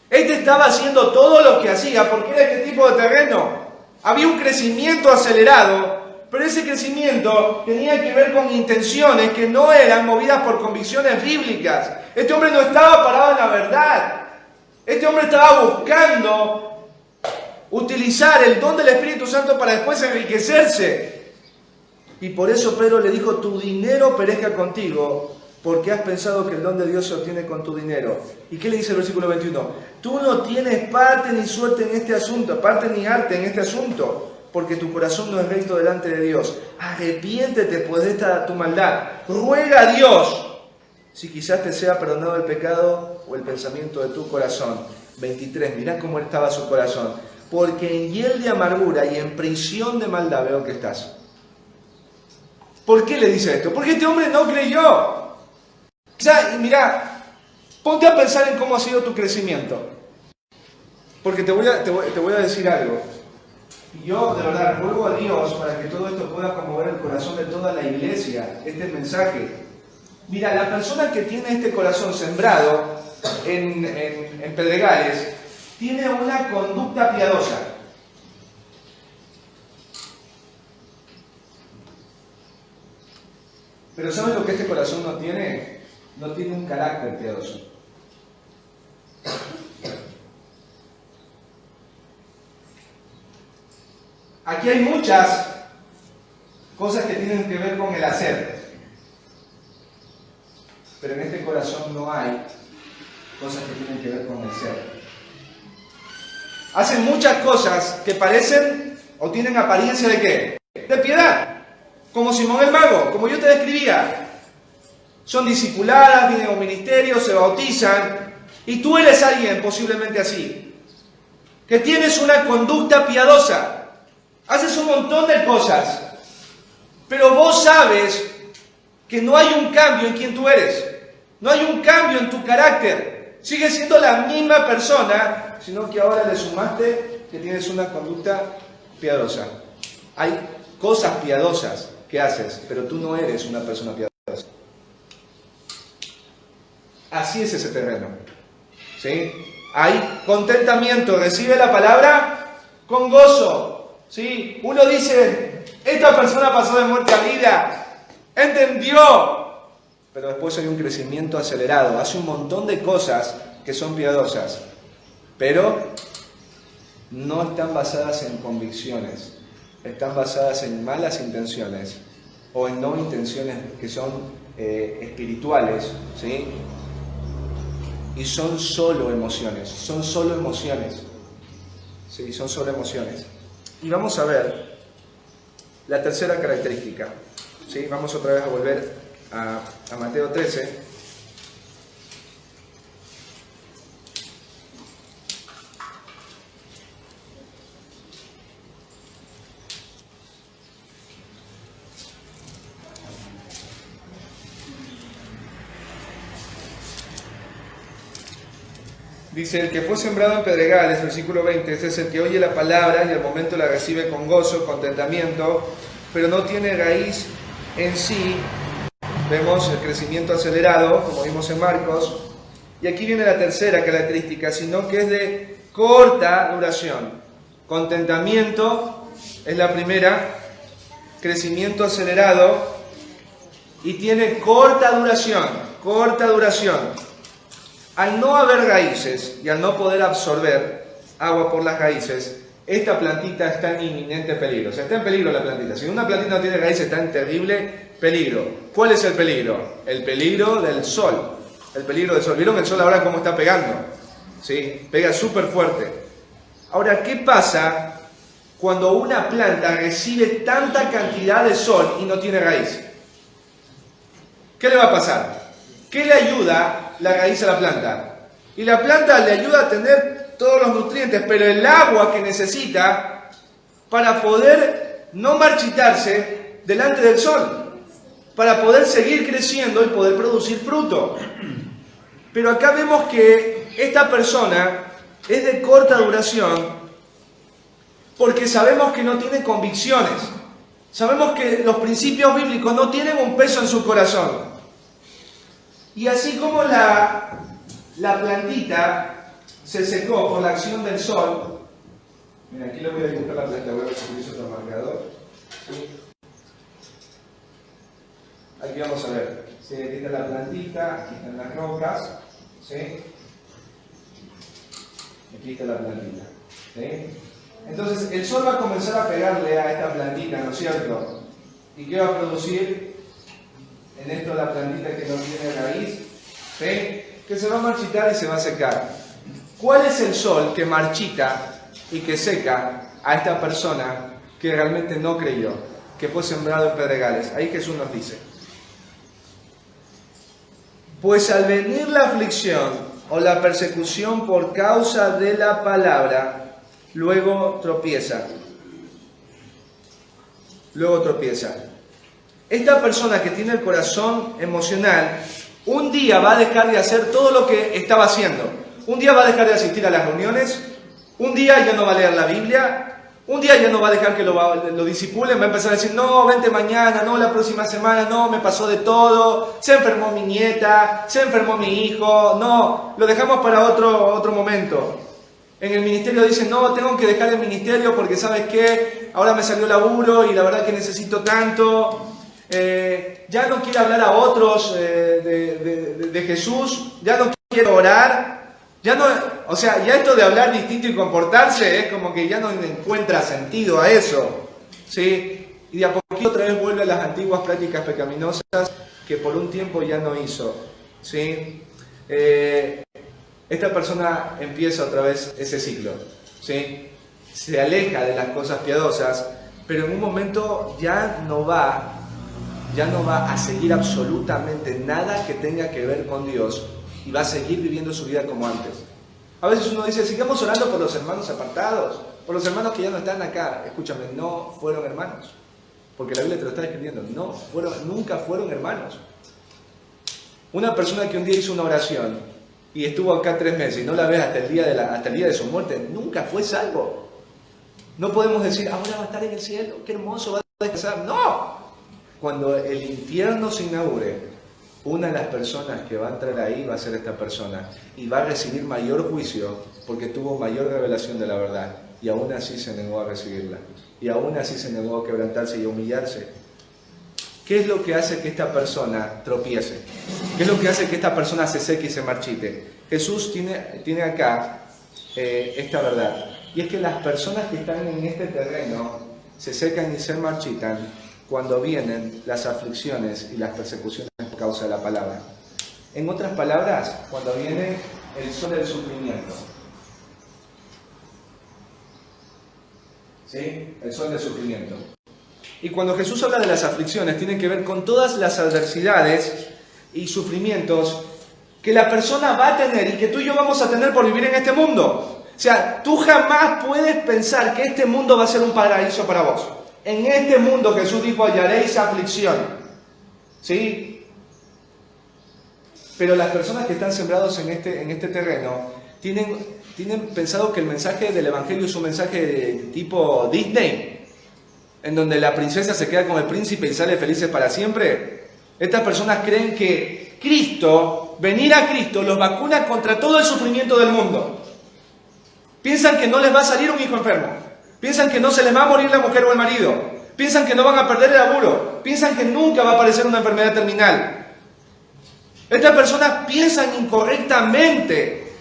Este estaba haciendo todo lo que hacía, porque era este tipo de terreno. Había un crecimiento acelerado, pero ese crecimiento tenía que ver con intenciones que no eran movidas por convicciones bíblicas. Este hombre no estaba parado en la verdad. Este hombre estaba buscando utilizar el don del Espíritu Santo para después enriquecerse. Y por eso Pedro le dijo, tu dinero perezca contigo, porque has pensado que el don de Dios se obtiene con tu dinero. ¿Y qué le dice el versículo 21? Tú no tienes parte ni suerte en este asunto, parte ni arte en este asunto, porque tu corazón no es recto delante de Dios. Arrepiéntete pues de esta tu maldad. Ruega a Dios si quizás te sea perdonado el pecado o el pensamiento de tu corazón. 23, mirá cómo estaba su corazón. Porque en hiel de amargura y en prisión de maldad veo que estás. ¿Por qué le dice esto? Porque este hombre no creyó. Quizá, y mira, ponte a pensar en cómo ha sido tu crecimiento. Porque te voy a decir algo. Yo, de verdad, ruego a Dios para que todo esto pueda conmover el corazón de toda la iglesia, este mensaje. Mira, la persona que tiene este corazón sembrado en pedregales, tiene una conducta piadosa. Pero ¿sabes lo que este corazón no tiene? No tiene un carácter piadoso. Aquí hay muchas cosas que tienen que ver con el hacer. Pero en este corazón no hay cosas que tienen que ver con el ser. Hacen muchas cosas que parecen o tienen apariencia ¿de qué? De piedad. Como Simón el Mago, como yo te describía. Son discipuladas, vienen a un ministerio, se bautizan. Y tú eres alguien posiblemente así. Que tienes una conducta piadosa. Haces un montón de cosas. Pero vos sabes que no hay un cambio en quien tú eres. No hay un cambio en tu carácter. Sigues siendo la misma persona, sino que ahora le sumaste que tienes una conducta piadosa. Hay cosas piadosas que haces, pero tú no eres una persona piadosa. Así es ese terreno. ¿Sí? Hay contentamiento, recibe la palabra con gozo. ¿Sí? Uno dice, esta persona pasó de muerte a vida, entendió, pero después hay un crecimiento acelerado, hace un montón de cosas que son piadosas, pero no están basadas en convicciones, están basadas en malas intenciones o en no intenciones que son espirituales, ¿sí? Y son solo emociones, ¿sí? Son solo emociones. Y vamos a ver la tercera característica. ¿Sí? Vamos otra vez a volver a Mateo 13. Dice, el que fue sembrado en pedregales, versículo 20, ese es el que oye la palabra y al momento la recibe con gozo, contentamiento, pero no tiene raíz en sí. Vemos el crecimiento acelerado, como vimos en Marcos. Y aquí viene la tercera característica, sino que es de corta duración. Contentamiento es la primera, crecimiento acelerado y tiene corta duración. Al no haber raíces y al no poder absorber agua por las raíces, esta plantita está en inminente peligro. O sea, está en peligro la plantita. Si una plantita no tiene raíces, está en terrible peligro. ¿Cuál es el peligro? El peligro del sol. El peligro del sol. ¿Vieron el sol ahora cómo está pegando? ¿Sí? Pega súper fuerte. Ahora, ¿qué pasa cuando una planta recibe tanta cantidad de sol y no tiene raíz? ¿Qué le va a pasar? ¿Qué le ayuda la raíz a la planta? Y la planta le ayuda a tener todos los nutrientes, pero el agua que necesita para poder no marchitarse delante del sol, para poder seguir creciendo y poder producir fruto. Pero acá vemos que esta persona es de corta duración porque sabemos que no tiene convicciones. Sabemos que los principios bíblicos no tienen un peso en su corazón. Y así como la plantita se secó por la acción del sol, mira, aquí le voy a dibujar la planta, voy a utilizar otro marcador. ¿Sí? Aquí vamos a ver, ¿sí? Aquí está la plantita, aquí están las rocas, ¿sí? Aquí está la plantita, ¿sí? Entonces el sol va a comenzar a pegarle a esta plantita, ¿no es cierto? ¿Y qué va a producir? En esto la plantita que no tiene raíz, ¿sí? Que se va a marchitar y se va a secar. ¿Cuál es el sol que marchita y que seca a esta persona que realmente no creyó, que fue sembrado en pedregales? Ahí Jesús nos dice, pues al venir la aflicción o la persecución por causa de la palabra, luego tropieza. esta persona que tiene el corazón emocional, un día va a dejar de hacer todo lo que estaba haciendo. Un día va a dejar de asistir a las reuniones, un día ya no va a leer la Biblia, un día ya no va a dejar que lo disipulen, va a empezar a decir, no, vente mañana, no, la próxima semana, no, me pasó de todo, se enfermó mi nieta, se enfermó mi hijo, no, lo dejamos para otro momento. En el ministerio dicen, no, tengo que dejar el ministerio porque, ¿sabes qué? Ahora me salió laburo y la verdad que necesito tanto. Ya no quiero hablar a otros de Jesús, ya no quiero orar. Ya no, o sea, ya esto de hablar distinto y comportarse es como que ya no encuentra sentido a eso, ¿sí? Y de a poquito otra vez vuelve a las antiguas prácticas pecaminosas que por un tiempo ya no hizo, ¿sí? Esta persona empieza otra vez ese ciclo, ¿sí? Se aleja de las cosas piadosas, pero en un momento ya no va a seguir absolutamente nada que tenga que ver con Dios y va a seguir viviendo su vida como antes. A veces uno dice, sigamos orando por los hermanos apartados, por los hermanos que ya no están acá. Escúchame, no fueron hermanos, porque la Biblia te lo está escribiendo, nunca fueron hermanos. Una persona que un día hizo una oración y estuvo acá 3 meses y no la ves hasta el día de su muerte, nunca fue salvo. No podemos decir, ahora va a estar en el cielo, qué hermoso, va a descansar. ¡No! Cuando el infierno se inaugure, una de las personas que va a entrar ahí va a ser esta persona y va a recibir mayor juicio porque tuvo mayor revelación de la verdad y aún así se negó a recibirla y aún así se negó a quebrantarse y a humillarse. ¿Qué es lo que hace que esta persona tropiece? ¿Qué es lo que hace que esta persona se seque y se marchite? Jesús tiene acá esta verdad, y es que las personas que están en este terreno se secan y se marchitan cuando vienen las aflicciones y las persecuciones por causa de la palabra. En otras palabras, cuando viene el sol del sufrimiento. ¿Sí? El sol del sufrimiento. Y cuando Jesús habla de las aflicciones, tiene que ver con todas las adversidades y sufrimientos que la persona va a tener y que tú y yo vamos a tener por vivir en este mundo. O sea, tú jamás puedes pensar que este mundo va a ser un paraíso para vos. En este mundo Jesús dijo, hallaréis aflicción, ¿sí? Pero las personas que están sembrados en este terreno tienen pensado que el mensaje del Evangelio es un mensaje de tipo Disney, en donde la princesa se queda con el príncipe y sale felices para siempre. Estas personas creen que venir a Cristo, los vacuna contra todo el sufrimiento del mundo. Piensan que no les va a salir un hijo enfermo. Piensan que no se les va a morir la mujer o el marido. Piensan que no van a perder el laburo. Piensan que nunca va a aparecer una enfermedad terminal. Estas personas piensan incorrectamente.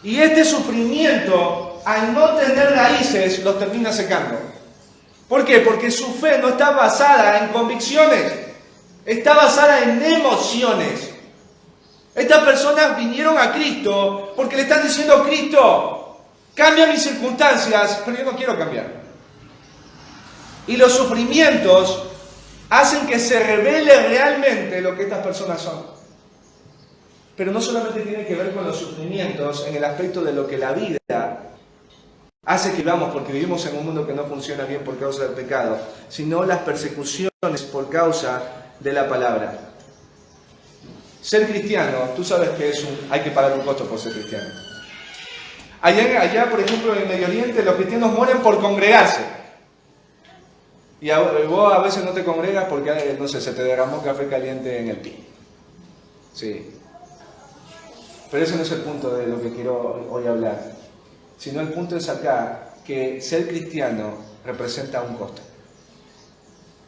Y este sufrimiento, al no tener raíces, los termina secando. ¿Por qué? Porque su fe no está basada en convicciones. Está basada en emociones. Estas personas vinieron a Cristo porque le están diciendo, Cristo, cambia mis circunstancias, pero yo no quiero cambiar. Y los sufrimientos hacen que se revele realmente lo que estas personas son. Pero no solamente tiene que ver con los sufrimientos en el aspecto de lo que la vida hace que vivamos, porque vivimos en un mundo que no funciona bien por causa del pecado, sino las persecuciones por causa de la palabra. Ser cristiano, tú sabes que hay que pagar un costo por ser cristiano. Allá, por ejemplo, en el Medio Oriente, los cristianos mueren por congregarse. Y vos a veces no te congregas porque, no sé, se te derramó café caliente en el pie. Sí. Pero ese no es el punto de lo que quiero hoy hablar. Sino el punto es acá, que ser cristiano representa un costo.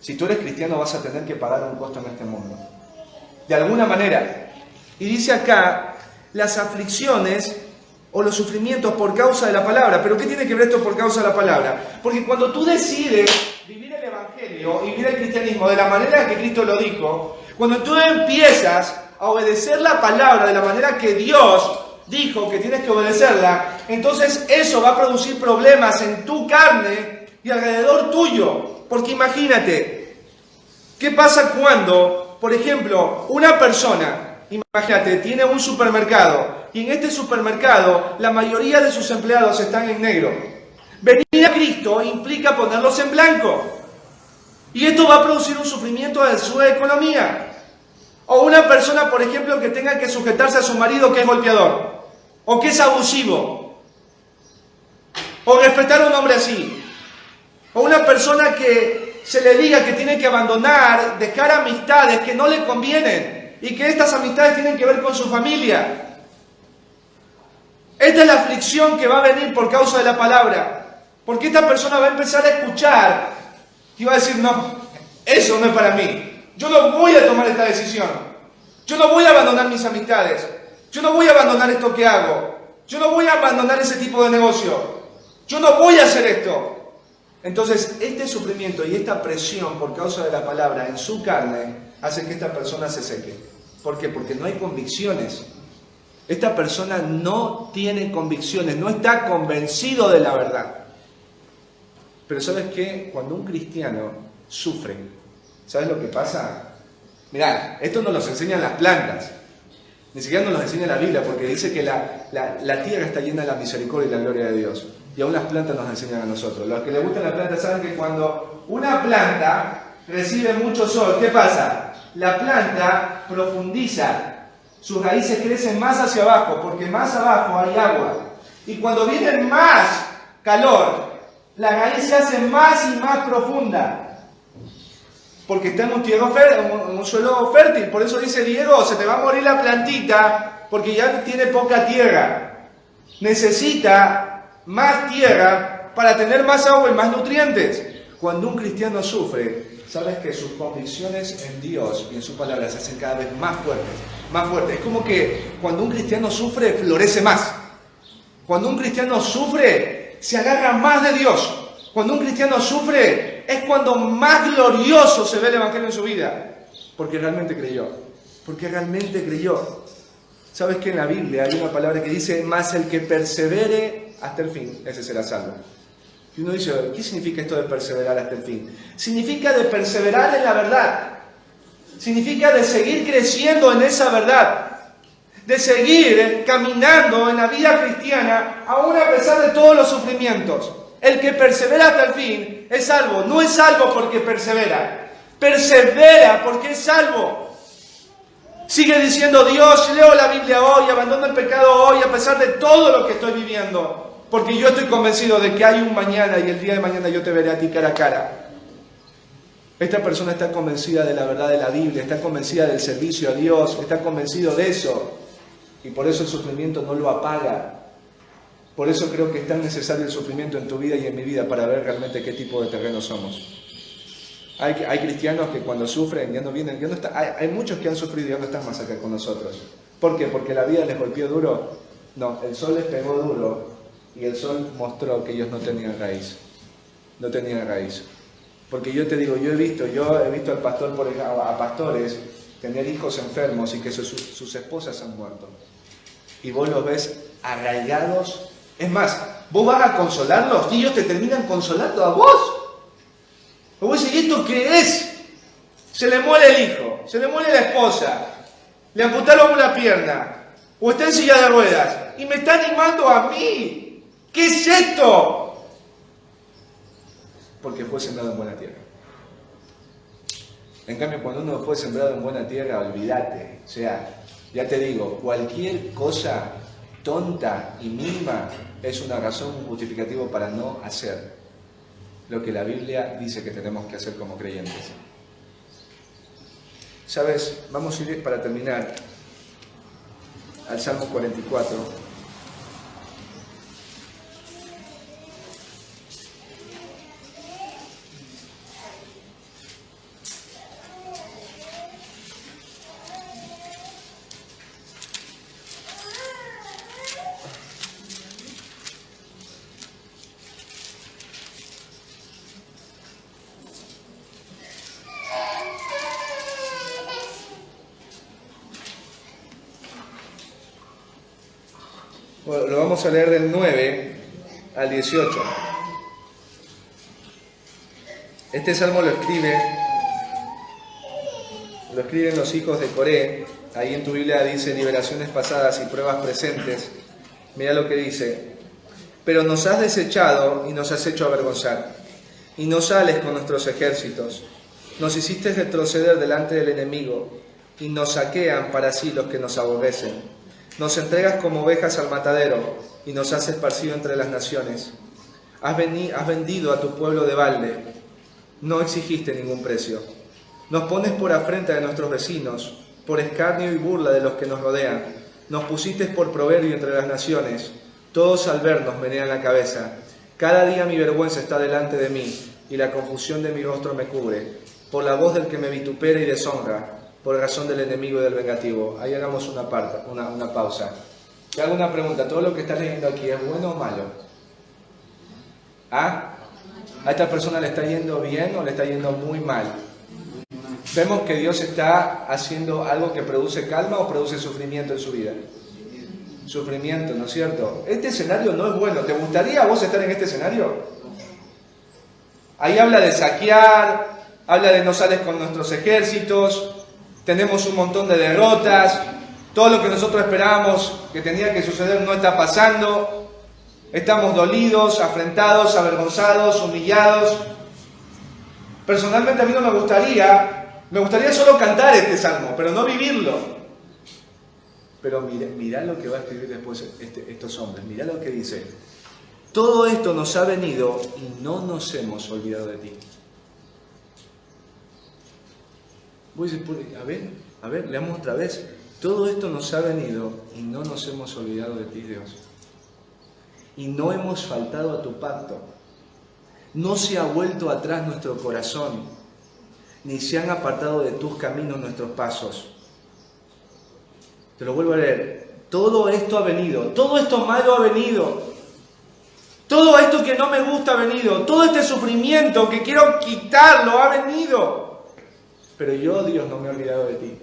Si tú eres cristiano vas a tener que pagar un costo en este mundo. De alguna manera. Y dice acá, las aflicciones o los sufrimientos por causa de la palabra. ¿Pero qué tiene que ver esto por causa de la palabra? Porque cuando tú decides vivir el Evangelio y vivir el cristianismo de la manera que Cristo lo dijo, cuando tú empiezas a obedecer la palabra de la manera que Dios dijo que tienes que obedecerla, entonces eso va a producir problemas en tu carne y alrededor tuyo. Porque imagínate, ¿qué pasa cuando, por ejemplo, una persona, imagínate, tiene un supermercado y en este supermercado la mayoría de sus empleados están en negro? Venir a Cristo implica ponerlos en blanco. Y esto va a producir un sufrimiento en su economía. O una persona, por ejemplo, que tenga que sujetarse a su marido que es golpeador, o que es abusivo, o respetar a un hombre así. O una persona que se le diga que tiene que abandonar, dejar amistades que no le convienen, y que estas amistades tienen que ver con su familia. Esta es la aflicción que va a venir por causa de la palabra. Porque esta persona va a empezar a escuchar y va a decir, no, eso no es para mí. Yo no voy a tomar esta decisión. Yo no voy a abandonar mis amistades. Yo no voy a abandonar esto que hago. Yo no voy a abandonar ese tipo de negocio. Yo no voy a hacer esto. Entonces, este sufrimiento y esta presión por causa de la palabra en su carne hace que esta persona se seque. ¿Por qué? Porque no hay convicciones. Esta persona no tiene convicciones, no está convencido de la verdad. Pero ¿sabes qué? Cuando un cristiano sufre, ¿sabes lo que pasa? Mirá, esto nos lo enseñan las plantas. Ni siquiera nos lo enseña la Biblia, porque dice que la tierra está llena de la misericordia y la gloria de Dios. Y aún las plantas nos enseñan a nosotros. Los que les gustan las plantas saben que cuando una planta recibe mucho sol, ¿qué pasa? La planta profundiza. Sus raíces crecen más hacia abajo, porque más abajo hay agua. Y cuando viene más calor, la raíz se hace más y más profunda. Porque está en un suelo fértil. Por eso dice Diego, se te va a morir la plantita, porque ya tiene poca tierra. Necesita más tierra para tener más agua y más nutrientes. Cuando un cristiano sufre, sabes que sus convicciones en Dios y en su palabra se hacen cada vez más fuertes. Más fuerte. Es como que cuando un cristiano sufre, florece más. Cuando un cristiano sufre, se agarra más de Dios. Cuando un cristiano sufre, es cuando más glorioso se ve el Evangelio en su vida. Porque realmente creyó. Porque realmente creyó. ¿Sabes que en la Biblia hay una palabra que dice, más el que persevere hasta el fin, ese será salvo? Y uno dice, ¿qué significa esto de perseverar hasta el fin? Significa de perseverar en la verdad. Significa de seguir creciendo en esa verdad, de seguir caminando en la vida cristiana, aún a pesar de todos los sufrimientos. El que persevera hasta el fin es salvo. No es salvo porque persevera, persevera porque es salvo. Sigue diciendo, Dios, leo la Biblia hoy, abandono el pecado hoy, a pesar de todo lo que estoy viviendo, porque yo estoy convencido de que hay un mañana y el día de mañana yo te veré a ti cara a cara. Esta persona está convencida de la verdad de la Biblia, está convencida del servicio a Dios, está convencido de eso. Y por eso el sufrimiento no lo apaga. Por eso creo que es tan necesario el sufrimiento en tu vida y en mi vida para ver realmente qué tipo de terreno somos. Hay cristianos que cuando sufren ya no vienen, ya no están, hay muchos que han sufrido y ya no están más acá con nosotros. ¿Por qué? ¿Porque la vida les golpeó duro? No, el sol les pegó duro y el sol mostró que ellos no tenían raíz. No tenían raíz. Porque yo te digo, yo he visto al pastor, por ejemplo, a pastores tener hijos enfermos y que sus esposas han muerto. Y vos los ves arraigados. Es más, vos vas a consolarlos y ellos te terminan consolando a vos. O vos decís, ¿esto qué es? Se le muere el hijo, se le muere la esposa, le amputaron una pierna, o está en silla de ruedas, y me está animando a mí. ¿Qué es esto? Porque fue sembrado en buena tierra. En cambio, cuando uno fue sembrado en buena tierra, olvídate. O sea, ya te digo, cualquier cosa tonta y mínima es una razón, un justificativo para no hacer lo que la Biblia dice que tenemos que hacer como creyentes. ¿Sabes? Vamos a ir, para terminar, al Salmo 44. Bueno, lo vamos a leer del 9 al 18. Este salmo lo escriben los hijos de Coré. Ahí en tu Biblia dice liberaciones pasadas y pruebas presentes. Mira lo que dice. Pero nos has desechado y nos has hecho avergonzar, y no sales con nuestros ejércitos. Nos hiciste retroceder delante del enemigo y nos saquean para sí los que nos aborrecen. Nos entregas como ovejas al matadero y nos has esparcido entre las naciones. Has vendido a tu pueblo de balde. No exigiste ningún precio. Nos pones por afrenta de nuestros vecinos, por escarnio y burla de los que nos rodean. Nos pusiste por proverbio entre las naciones. Todos al vernos menean la cabeza. Cada día mi vergüenza está delante de mí y la confusión de mi rostro me cubre. Por la voz del que me vitupera y deshonra, por razón del enemigo y del vengativo. Ahí hagamos una pausa. Te hago una pregunta. ¿Todo lo que estás leyendo aquí es bueno o malo? ¿Ah? ¿A esta persona le está yendo bien o le está yendo muy mal? Vemos que Dios está haciendo algo que produce calma o produce sufrimiento en su vida. Sufrimiento, ¿no es cierto? Este escenario no es bueno. ¿Te gustaría a vos estar en este escenario? Ahí habla de saquear, habla de no sales con nuestros ejércitos, tenemos un montón de derrotas, todo lo que nosotros esperábamos que tenía que suceder no está pasando, estamos dolidos, afrentados, avergonzados, humillados. Personalmente a mí no me gustaría solo cantar este salmo, pero no vivirlo. Pero mirá lo que va a escribir después estos hombres, mirá lo que dice. Todo esto nos ha venido y no nos hemos olvidado de ti. Voy a ver, leamos otra vez. Todo esto nos ha venido y no nos hemos olvidado de ti, Dios. Y no hemos faltado a tu pacto. No se ha vuelto atrás nuestro corazón, ni se han apartado de tus caminos nuestros pasos. Te lo vuelvo a leer. Todo esto ha venido, todo esto malo ha venido. Todo esto que no me gusta ha venido. Todo este sufrimiento que quiero quitarlo ha venido. Pero yo, Dios, no me he olvidado de ti.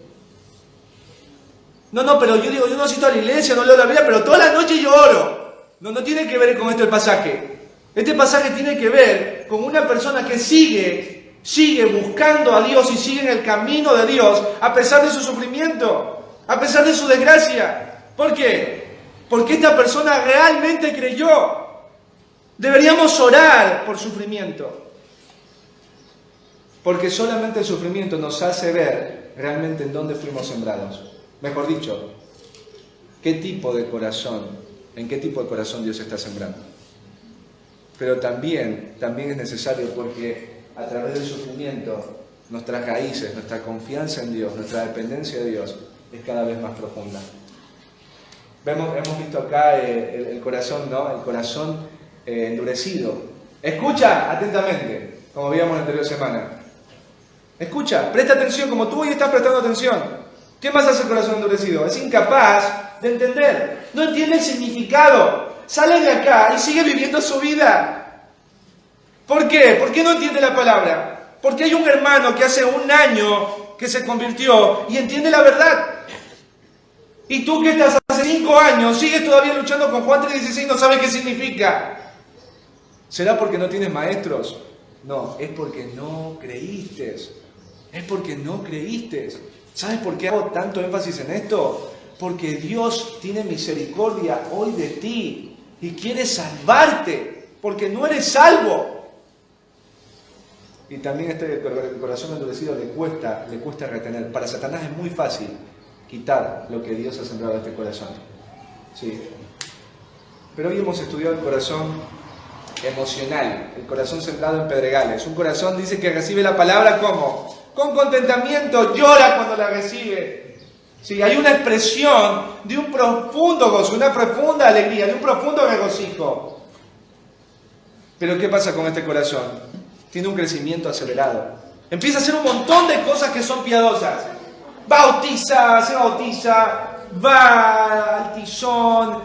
No, pero yo digo, yo no asisto a la iglesia, no leo la Biblia, pero toda la noche yo oro. No tiene que ver con esto el pasaje. Este pasaje tiene que ver con una persona que sigue buscando a Dios y sigue en el camino de Dios a pesar de su sufrimiento, a pesar de su desgracia. ¿Por qué? Porque esta persona realmente creyó. Deberíamos orar por sufrimiento. Porque solamente el sufrimiento nos hace ver realmente en dónde fuimos sembrados. Mejor dicho, en qué tipo de corazón Dios está sembrando. Pero también es necesario porque a través del sufrimiento nuestras raíces, nuestra confianza en Dios, nuestra dependencia de Dios es cada vez más profunda. Hemos visto acá el corazón, ¿no? El corazón endurecido. Escucha atentamente, como veíamos la anterior semana. Escucha, presta atención como tú hoy estás prestando atención. ¿Qué más hace el corazón endurecido? Es incapaz de entender. No entiende el significado. Sale de acá y sigue viviendo su vida. ¿Por qué? ¿Por qué no entiende la palabra? Porque hay un hermano que hace un año que se convirtió y entiende la verdad. Y tú que estás hace 5 años, sigues todavía luchando con Juan 3:16 y no sabes qué significa. ¿Será porque no tienes maestros? No, es porque no creíste. Es porque no creíste. ¿Sabes por qué hago tanto énfasis en esto? Porque Dios tiene misericordia hoy de ti y quiere salvarte, porque no eres salvo. Y también el corazón endurecido le cuesta retener. Para Satanás es muy fácil quitar lo que Dios ha sembrado en este corazón. Sí. Pero hoy hemos estudiado el corazón emocional, el corazón sembrado en pedregales. Un corazón dice que recibe la palabra ¿cómo? Con contentamiento, llora cuando la recibe. Sí, hay una expresión de un profundo gozo, una profunda alegría, de un profundo regocijo. Pero ¿qué pasa con este corazón? Tiene un crecimiento acelerado. Empieza a hacer un montón de cosas que son piadosas. Se bautiza, va al tizón,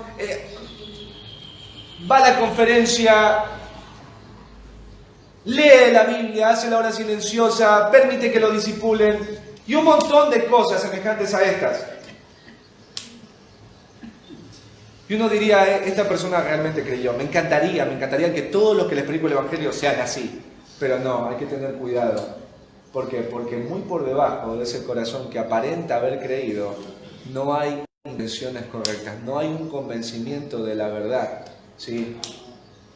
va a la conferencia, lee la Biblia, hace la hora silenciosa, permite que lo disipulen y un montón de cosas semejantes a estas. Y uno diría, esta persona realmente creyó. Me encantaría que todos los que les predico el Evangelio sean así. Pero no, hay que tener cuidado. ¿Por qué? Porque muy por debajo de ese corazón que aparenta haber creído, no hay intenciones correctas, no hay un convencimiento de la verdad. ¿Sí?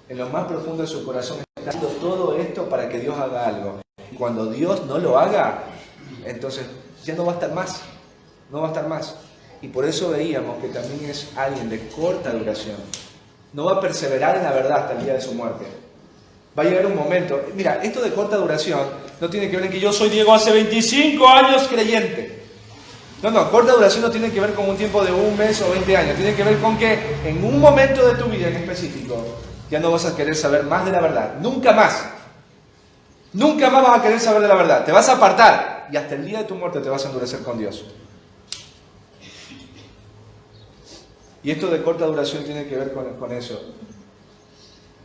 En lo más profundo de su corazón está haciendo todo esto para que Dios haga algo. Y cuando Dios no lo haga, entonces ya no va a estar más. No va a estar más. Y por eso veíamos que también es alguien de corta duración. No va a perseverar en la verdad hasta el día de su muerte. Va a llegar un momento. Mira, esto de corta duración no tiene que ver en que yo soy Diego hace 25 años creyente. No, corta duración no tiene que ver con un tiempo de un mes o 20 años. Tiene que ver con que en un momento de tu vida en específico ya no vas a querer saber más de la verdad. Nunca más. Nunca más vas a querer saber de la verdad. Te vas a apartar y hasta el día de tu muerte te vas a endurecer con Dios. Y esto de corta duración tiene que ver con eso,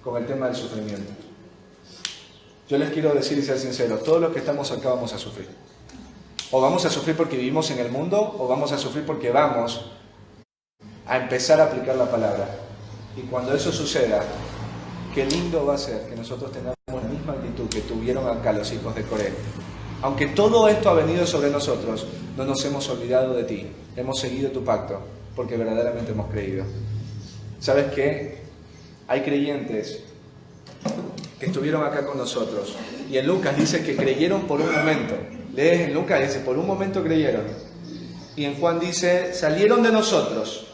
con el tema del sufrimiento. Yo les quiero decir y ser sinceros, todos los que estamos acá vamos a sufrir. O vamos a sufrir porque vivimos en el mundo, o vamos a sufrir porque vamos a empezar a aplicar la palabra. Y cuando eso suceda, qué lindo va a ser que nosotros tengamos la misma actitud que tuvieron acá los hijos de Coré. Aunque todo esto ha venido sobre nosotros, no nos hemos olvidado de ti. Hemos seguido tu pacto, porque verdaderamente hemos creído. ¿Sabes qué? Hay creyentes que estuvieron acá con nosotros. Y en Lucas dice que creyeron por un momento. Lees en Lucas, dice, por un momento creyeron. Y en Juan dice, salieron de nosotros,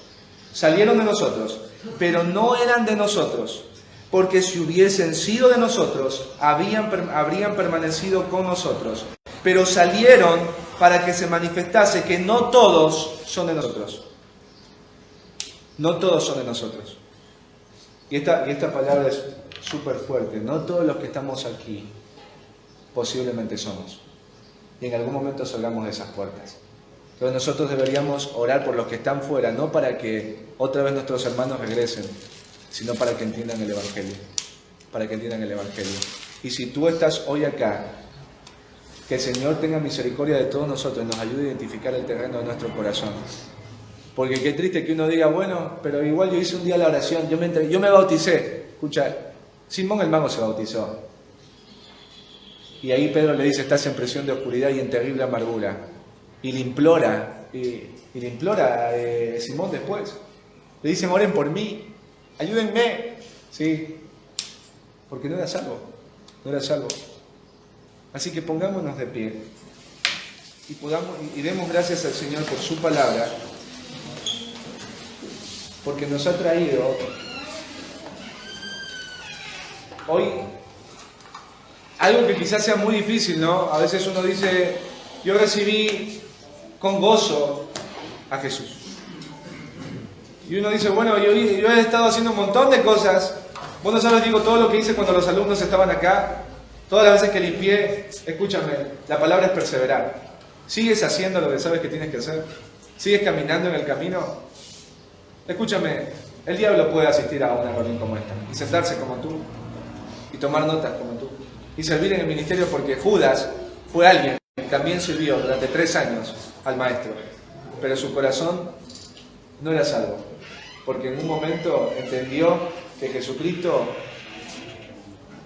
pero no eran de nosotros, porque si hubiesen sido de nosotros, habrían permanecido con nosotros. Pero salieron para que se manifestase que no todos son de nosotros. No todos son de nosotros. Y esta palabra es súper fuerte. No todos los que estamos aquí posiblemente somos. Y en algún momento salgamos de esas puertas. Entonces nosotros deberíamos orar por los que están fuera, no para que otra vez nuestros hermanos regresen, sino para que entiendan el Evangelio. Para que entiendan el Evangelio. Y si tú estás hoy acá, que el Señor tenga misericordia de todos nosotros y nos ayude a identificar el terreno de nuestro corazón. Porque qué triste que uno diga, bueno, pero igual yo hice un día la oración, yo me bauticé. Escucha, Simón el Mago se bautizó. Y ahí Pedro le dice, estás en presión de oscuridad y en terrible amargura. Y le implora, Simón después. Le dicen, oren por mí, ayúdenme. Sí, porque no era salvo. Así que pongámonos de pie y demos gracias al Señor por su palabra, porque nos ha traído hoy algo que quizás sea muy difícil, ¿no? A veces uno dice, yo recibí con gozo a Jesús. Y uno dice, bueno, yo he estado haciendo un montón de cosas. Bueno, ya les digo todo lo que hice cuando los alumnos estaban acá. Todas las veces que limpié, escúchame, la palabra es perseverar. ¿Sigues haciendo lo que sabes que tienes que hacer? ¿Sigues caminando en el camino? Escúchame, el diablo puede asistir a una reunión como esta y sentarse como tú y tomar notas como tú y servir en el ministerio, porque Judas fue alguien que también sirvió durante 3 años al maestro, pero su corazón no era salvo, porque en un momento entendió que Jesucristo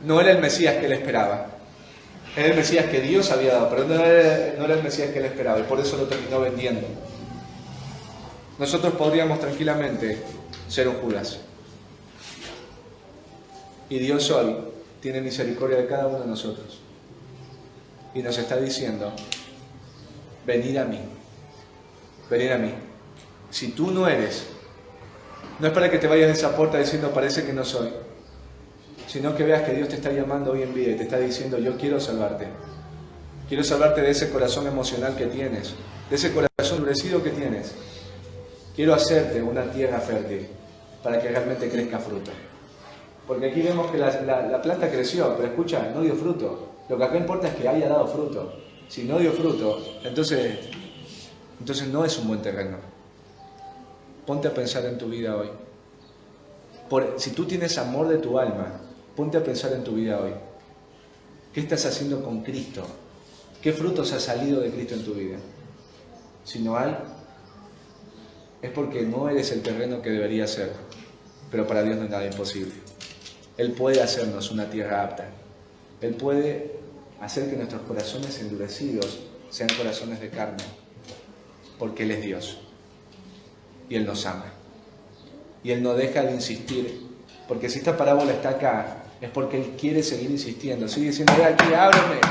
no era el Mesías que él esperaba. Era el Mesías que Dios había dado, pero no era el Mesías que él esperaba, y por eso lo terminó vendiendo. Nosotros podríamos tranquilamente ser un Judas. Y Dios hoy tiene misericordia de cada uno de nosotros. Y nos está diciendo, venid a mí. Venid a mí. Si tú no eres, no es para que te vayas de esa puerta diciendo, parece que no soy, sino que veas que Dios te está llamando hoy en vida y te está diciendo, yo quiero salvarte. Quiero salvarte de ese corazón emocional que tienes, de ese corazón endurecido que tienes. Quiero hacerte una tierra fértil para que realmente crezca fruto. Porque aquí vemos que la planta creció, pero escucha, no dio fruto. Lo que acá importa es que haya dado fruto. Si no dio fruto, entonces no es un buen terreno. Ponte a pensar en tu vida hoy. Si tú tienes amor de tu alma, ponte a pensar en tu vida hoy. ¿Qué estás haciendo con Cristo? ¿Qué frutos ha salido de Cristo en tu vida? Si no hay, es porque no eres el terreno que debería ser. Pero para Dios no hay nada imposible. Él puede hacernos una tierra apta. Él puede hacer que nuestros corazones endurecidos sean corazones de carne. Porque Él es Dios. Y Él nos ama. Y Él no deja de insistir. Porque si esta parábola está acá, es porque Él quiere seguir insistiendo. Sigue diciendo, aquí, ábreme.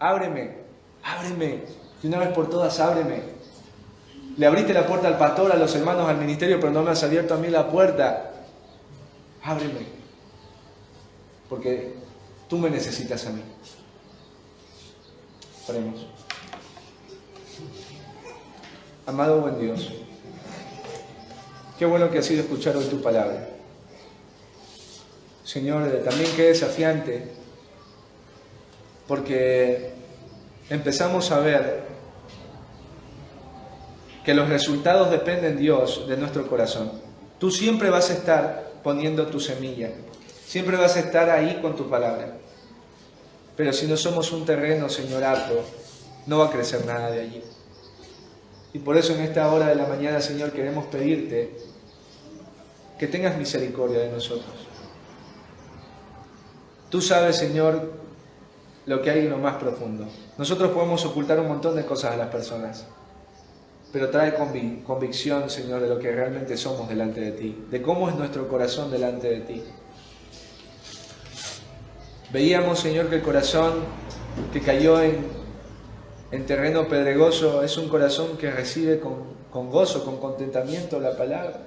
ábreme, ábreme, de una vez por todas ábreme. Le abriste la puerta al pastor, a los hermanos, al ministerio, pero no me has abierto a mí la puerta. Ábreme, porque tú me necesitas a mí. Oremos. Amado buen Dios, qué bueno que ha sido escuchar hoy tu palabra. Señor, también qué desafiante, porque empezamos a ver que los resultados dependen, Dios, de nuestro corazón. Tú siempre vas a estar poniendo tu semilla, siempre vas a estar ahí con tu palabra. Pero si no somos un terreno, Señor, apto, no va a crecer nada de allí. Y por eso en esta hora de la mañana, Señor, queremos pedirte que tengas misericordia de nosotros. Tú sabes, Señor, lo que hay en lo más profundo. Nosotros podemos ocultar un montón de cosas a las personas, pero trae convicción, Señor, de lo que realmente somos delante de ti, de cómo es nuestro corazón delante de ti. Veíamos, Señor, que el corazón que cayó en terreno pedregoso es un corazón que recibe con gozo, con contentamiento la palabra.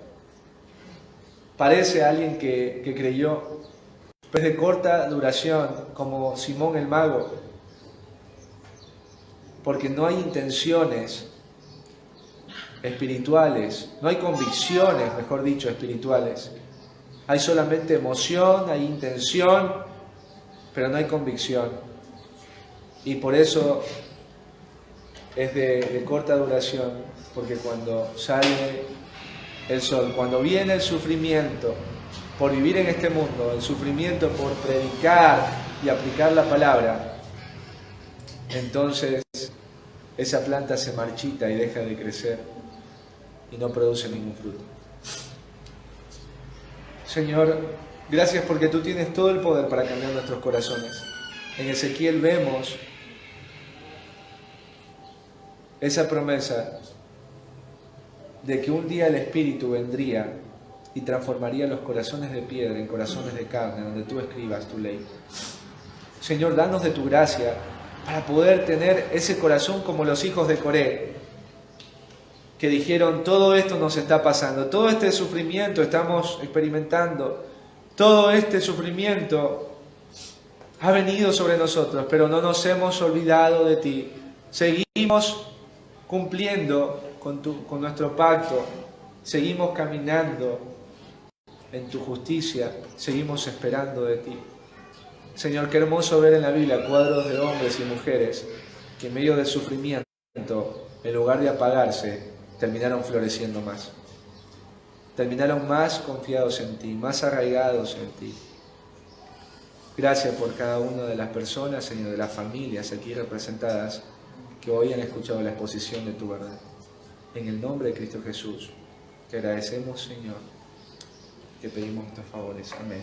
Parece alguien que creyó, pero es de corta duración, como Simón el mago, porque no hay intenciones espirituales, no hay convicciones, mejor dicho, espirituales. Hay solamente emoción, hay intención, pero no hay convicción. Y por eso es de corta duración, porque cuando sale el sol, cuando viene el sufrimiento por vivir en este mundo, el sufrimiento por predicar y aplicar la palabra, entonces esa planta se marchita y deja de crecer y no produce ningún fruto. Señor, gracias porque tú tienes todo el poder para cambiar nuestros corazones. En Ezequiel vemos esa promesa de que un día el Espíritu vendría y transformaría los corazones de piedra en corazones de carne, donde tú escribas tu ley. Señor, danos de tu gracia para poder tener ese corazón como los hijos de Coré, que dijeron: todo esto nos está pasando, todo este sufrimiento estamos experimentando, todo este sufrimiento ha venido sobre nosotros, pero no nos hemos olvidado de ti. Seguimos cumpliendo con nuestro pacto, seguimos caminando en tu justicia, seguimos esperando de ti. Señor, qué hermoso ver en la Biblia cuadros de hombres y mujeres que en medio del sufrimiento, en lugar de apagarse, terminaron floreciendo más. Terminaron más confiados en ti, más arraigados en ti. Gracias por cada una de las personas, Señor, de las familias aquí representadas, que hoy han escuchado la exposición de tu verdad. En el nombre de Cristo Jesús, te agradecemos, Señor, que pedimos estos favores. Amén.